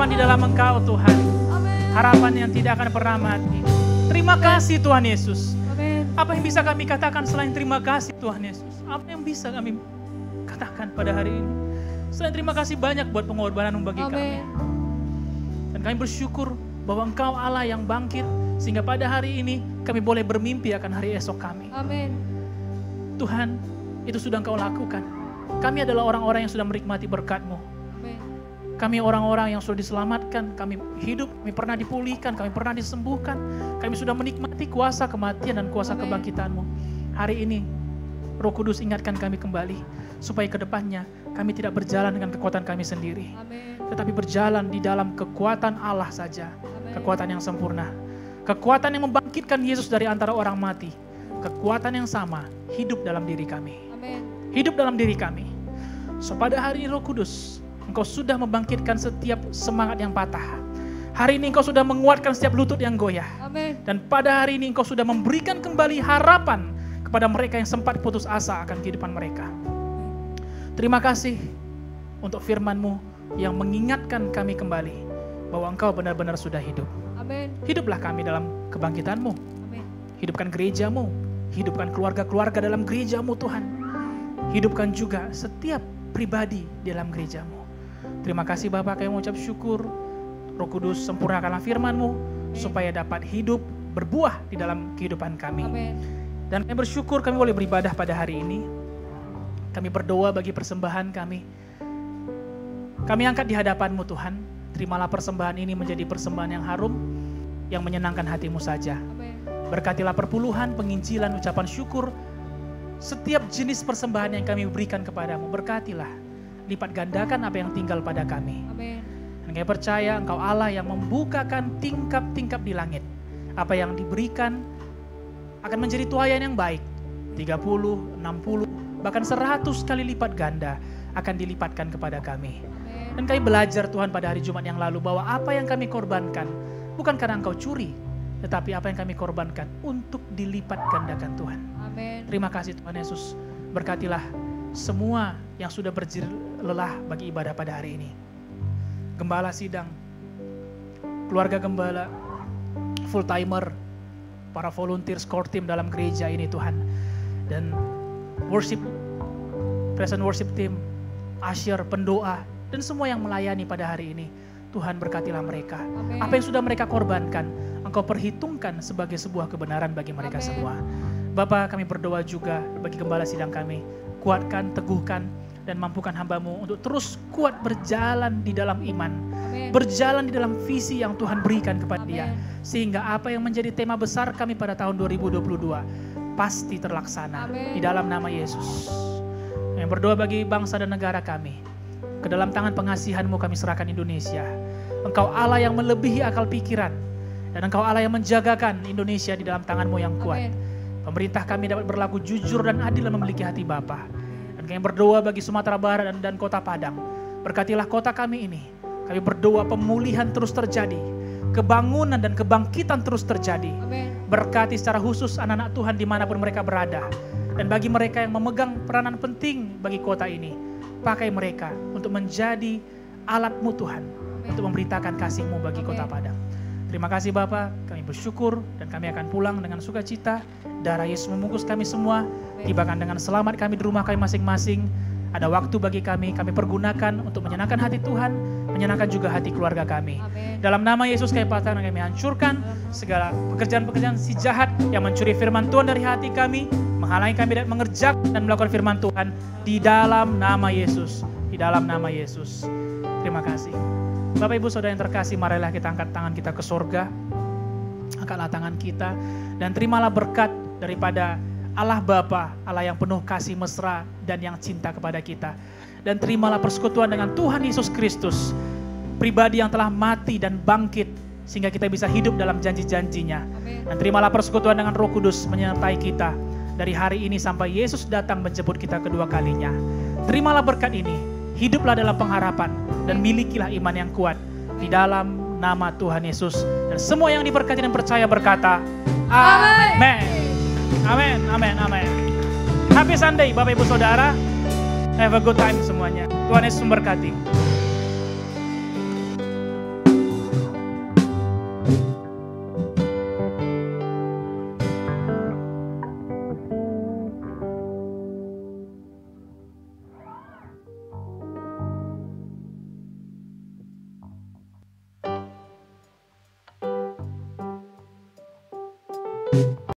harapan di dalam Engkau Tuhan. Harapan yang tidak akan pernah mati. Terima kasih Tuhan Yesus. Apa yang bisa kami katakan selain terima kasih Tuhan Yesus? Apa yang bisa kami katakan pada hari ini? Selain terima kasih banyak buat pengorbanan bagi kami. Dan kami bersyukur bahwa Engkau Allah yang bangkit, sehingga pada hari ini kami boleh bermimpi akan hari esok kami. Tuhan, itu sudah Engkau lakukan. Kami adalah orang-orang yang sudah menikmati berkat-Mu. Kami orang-orang yang sudah diselamatkan, kami hidup, kami pernah dipulihkan, kami pernah disembuhkan. Kami sudah menikmati kuasa kematian dan kuasa kebangkitan-Mu. Hari ini, Roh Kudus ingatkan kami kembali, supaya ke depannya kami tidak berjalan dengan kekuatan kami sendiri. Tetapi berjalan di dalam kekuatan Allah saja. Kekuatan yang sempurna. Kekuatan yang membangkitkan Yesus dari antara orang mati. Kekuatan yang sama hidup dalam diri kami. Hidup dalam diri kami. So pada hari ini Roh Kudus, Engkau sudah membangkitkan setiap semangat yang patah. Hari ini Engkau sudah menguatkan setiap lutut yang goyah. Dan pada hari ini Engkau sudah memberikan kembali harapan kepada mereka yang sempat putus asa akan kehidupan mereka. Terima kasih untuk firman-Mu yang mengingatkan kami kembali bahwa Engkau benar-benar sudah hidup. Hiduplah kami dalam kebangkitan-Mu. Hidupkan gereja-Mu. Hidupkan keluarga-keluarga dalam gereja-Mu Tuhan. Hidupkan juga setiap pribadi dalam gereja-Mu. Terima kasih Bapa, kami mengucap syukur. Roh Kudus sempurnakanlah firman-Mu supaya dapat hidup, berbuah di dalam kehidupan kami. Dan kami bersyukur kami boleh beribadah pada hari ini. Kami berdoa bagi persembahan kami. Kami angkat di hadapan-Mu Tuhan. Terimalah persembahan ini menjadi persembahan yang harum, yang menyenangkan hati-Mu saja. Berkatilah perpuluhan, penginjilan, ucapan syukur, setiap jenis persembahan yang kami berikan kepadamu. Berkatilah, lipat gandakan apa yang tinggal pada kami. Dan kami percaya Engkau Allah yang membukakan tingkap-tingkap di langit. Apa yang diberikan akan menjadi tuaian yang baik. 30, 60, bahkan 100 kali lipat ganda akan dilipatkan kepada kami. Dan kami belajar Tuhan pada hari Jumat yang lalu bahwa apa yang kami korbankan bukan karena Engkau curi, tetapi apa yang kami korbankan untuk dilipat gandakan Tuhan. Terima kasih Tuhan Yesus. Berkatilah semua yang sudah berjerih lelah bagi ibadah pada hari ini. Gembala sidang, keluarga gembala, full timer, para volunteer core team dalam gereja ini Tuhan. Dan worship, present worship team, usher, pendoa, dan semua yang melayani pada hari ini. Tuhan berkatilah mereka. Apa yang sudah mereka korbankan, Engkau perhitungkan sebagai sebuah kebenaran bagi mereka semua. Bapa, kami berdoa juga bagi gembala sidang kami. Kuatkan, teguhkan, dan mampukan hamba-Mu untuk terus kuat berjalan di dalam iman. Berjalan di dalam visi yang Tuhan berikan kepada dia. Sehingga apa yang menjadi tema besar kami pada tahun 2022 pasti terlaksana di dalam nama Yesus. Kami berdoa bagi bangsa dan negara kami. Ke dalam tangan pengasihan-Mu kami serahkan Indonesia. Engkau Allah yang melebihi akal pikiran. Dan Engkau Allah yang menjagakan Indonesia di dalam tangan-Mu yang kuat. Pemerintah kami dapat berlaku jujur dan adil dan memiliki hati Bapa. Dan kami berdoa bagi Sumatera Barat dan Kota Padang. Berkatilah kota kami ini. Kami berdoa pemulihan terus terjadi. Kebangunan dan kebangkitan terus terjadi. Berkati secara khusus anak-anak Tuhan dimanapun mereka berada. Dan bagi mereka yang memegang peranan penting bagi kota ini, pakai mereka untuk menjadi alat-Mu Tuhan. Untuk memberitakan kasih-Mu bagi Kota Padang. Terima kasih Bapa, kami bersyukur dan kami akan pulang dengan sukacita. Darah Yesus membungkus kami semua. Tibakan dengan selamat kami di rumah kami masing-masing. Ada waktu bagi kami pergunakan untuk menyenangkan hati Tuhan, menyenangkan juga hati keluarga kami. Dalam nama Yesus kami patahkan dan kami hancurkan segala pekerjaan-pekerjaan si jahat yang mencuri firman Tuhan dari hati kami, menghalangi kami dan mengerjakan dan melakukan firman Tuhan di dalam nama Yesus. Di dalam nama Yesus. Terima kasih. Bapak Ibu Saudara yang terkasih, marilah kita angkat tangan kita ke sorga. Angkatlah tangan kita dan terimalah berkat daripada Allah Bapa, Allah yang penuh kasih mesra dan yang cinta kepada kita. Dan terimalah persekutuan dengan Tuhan Yesus Kristus, pribadi yang telah mati dan bangkit sehingga kita bisa hidup dalam janji-janjinya. Dan terimalah persekutuan dengan Roh Kudus menyertai kita dari hari ini sampai Yesus datang menjemput kita kedua kalinya. Terimalah berkat ini, hiduplah dalam pengharapan dan milikilah iman yang kuat di dalam nama Tuhan Yesus. Dan semua yang diberkati dan percaya berkata, Amin. Amin, amin, amin. Happy Sunday Bapak Ibu Saudara. Have a good time semuanya. Tuhan Yesus memberkati.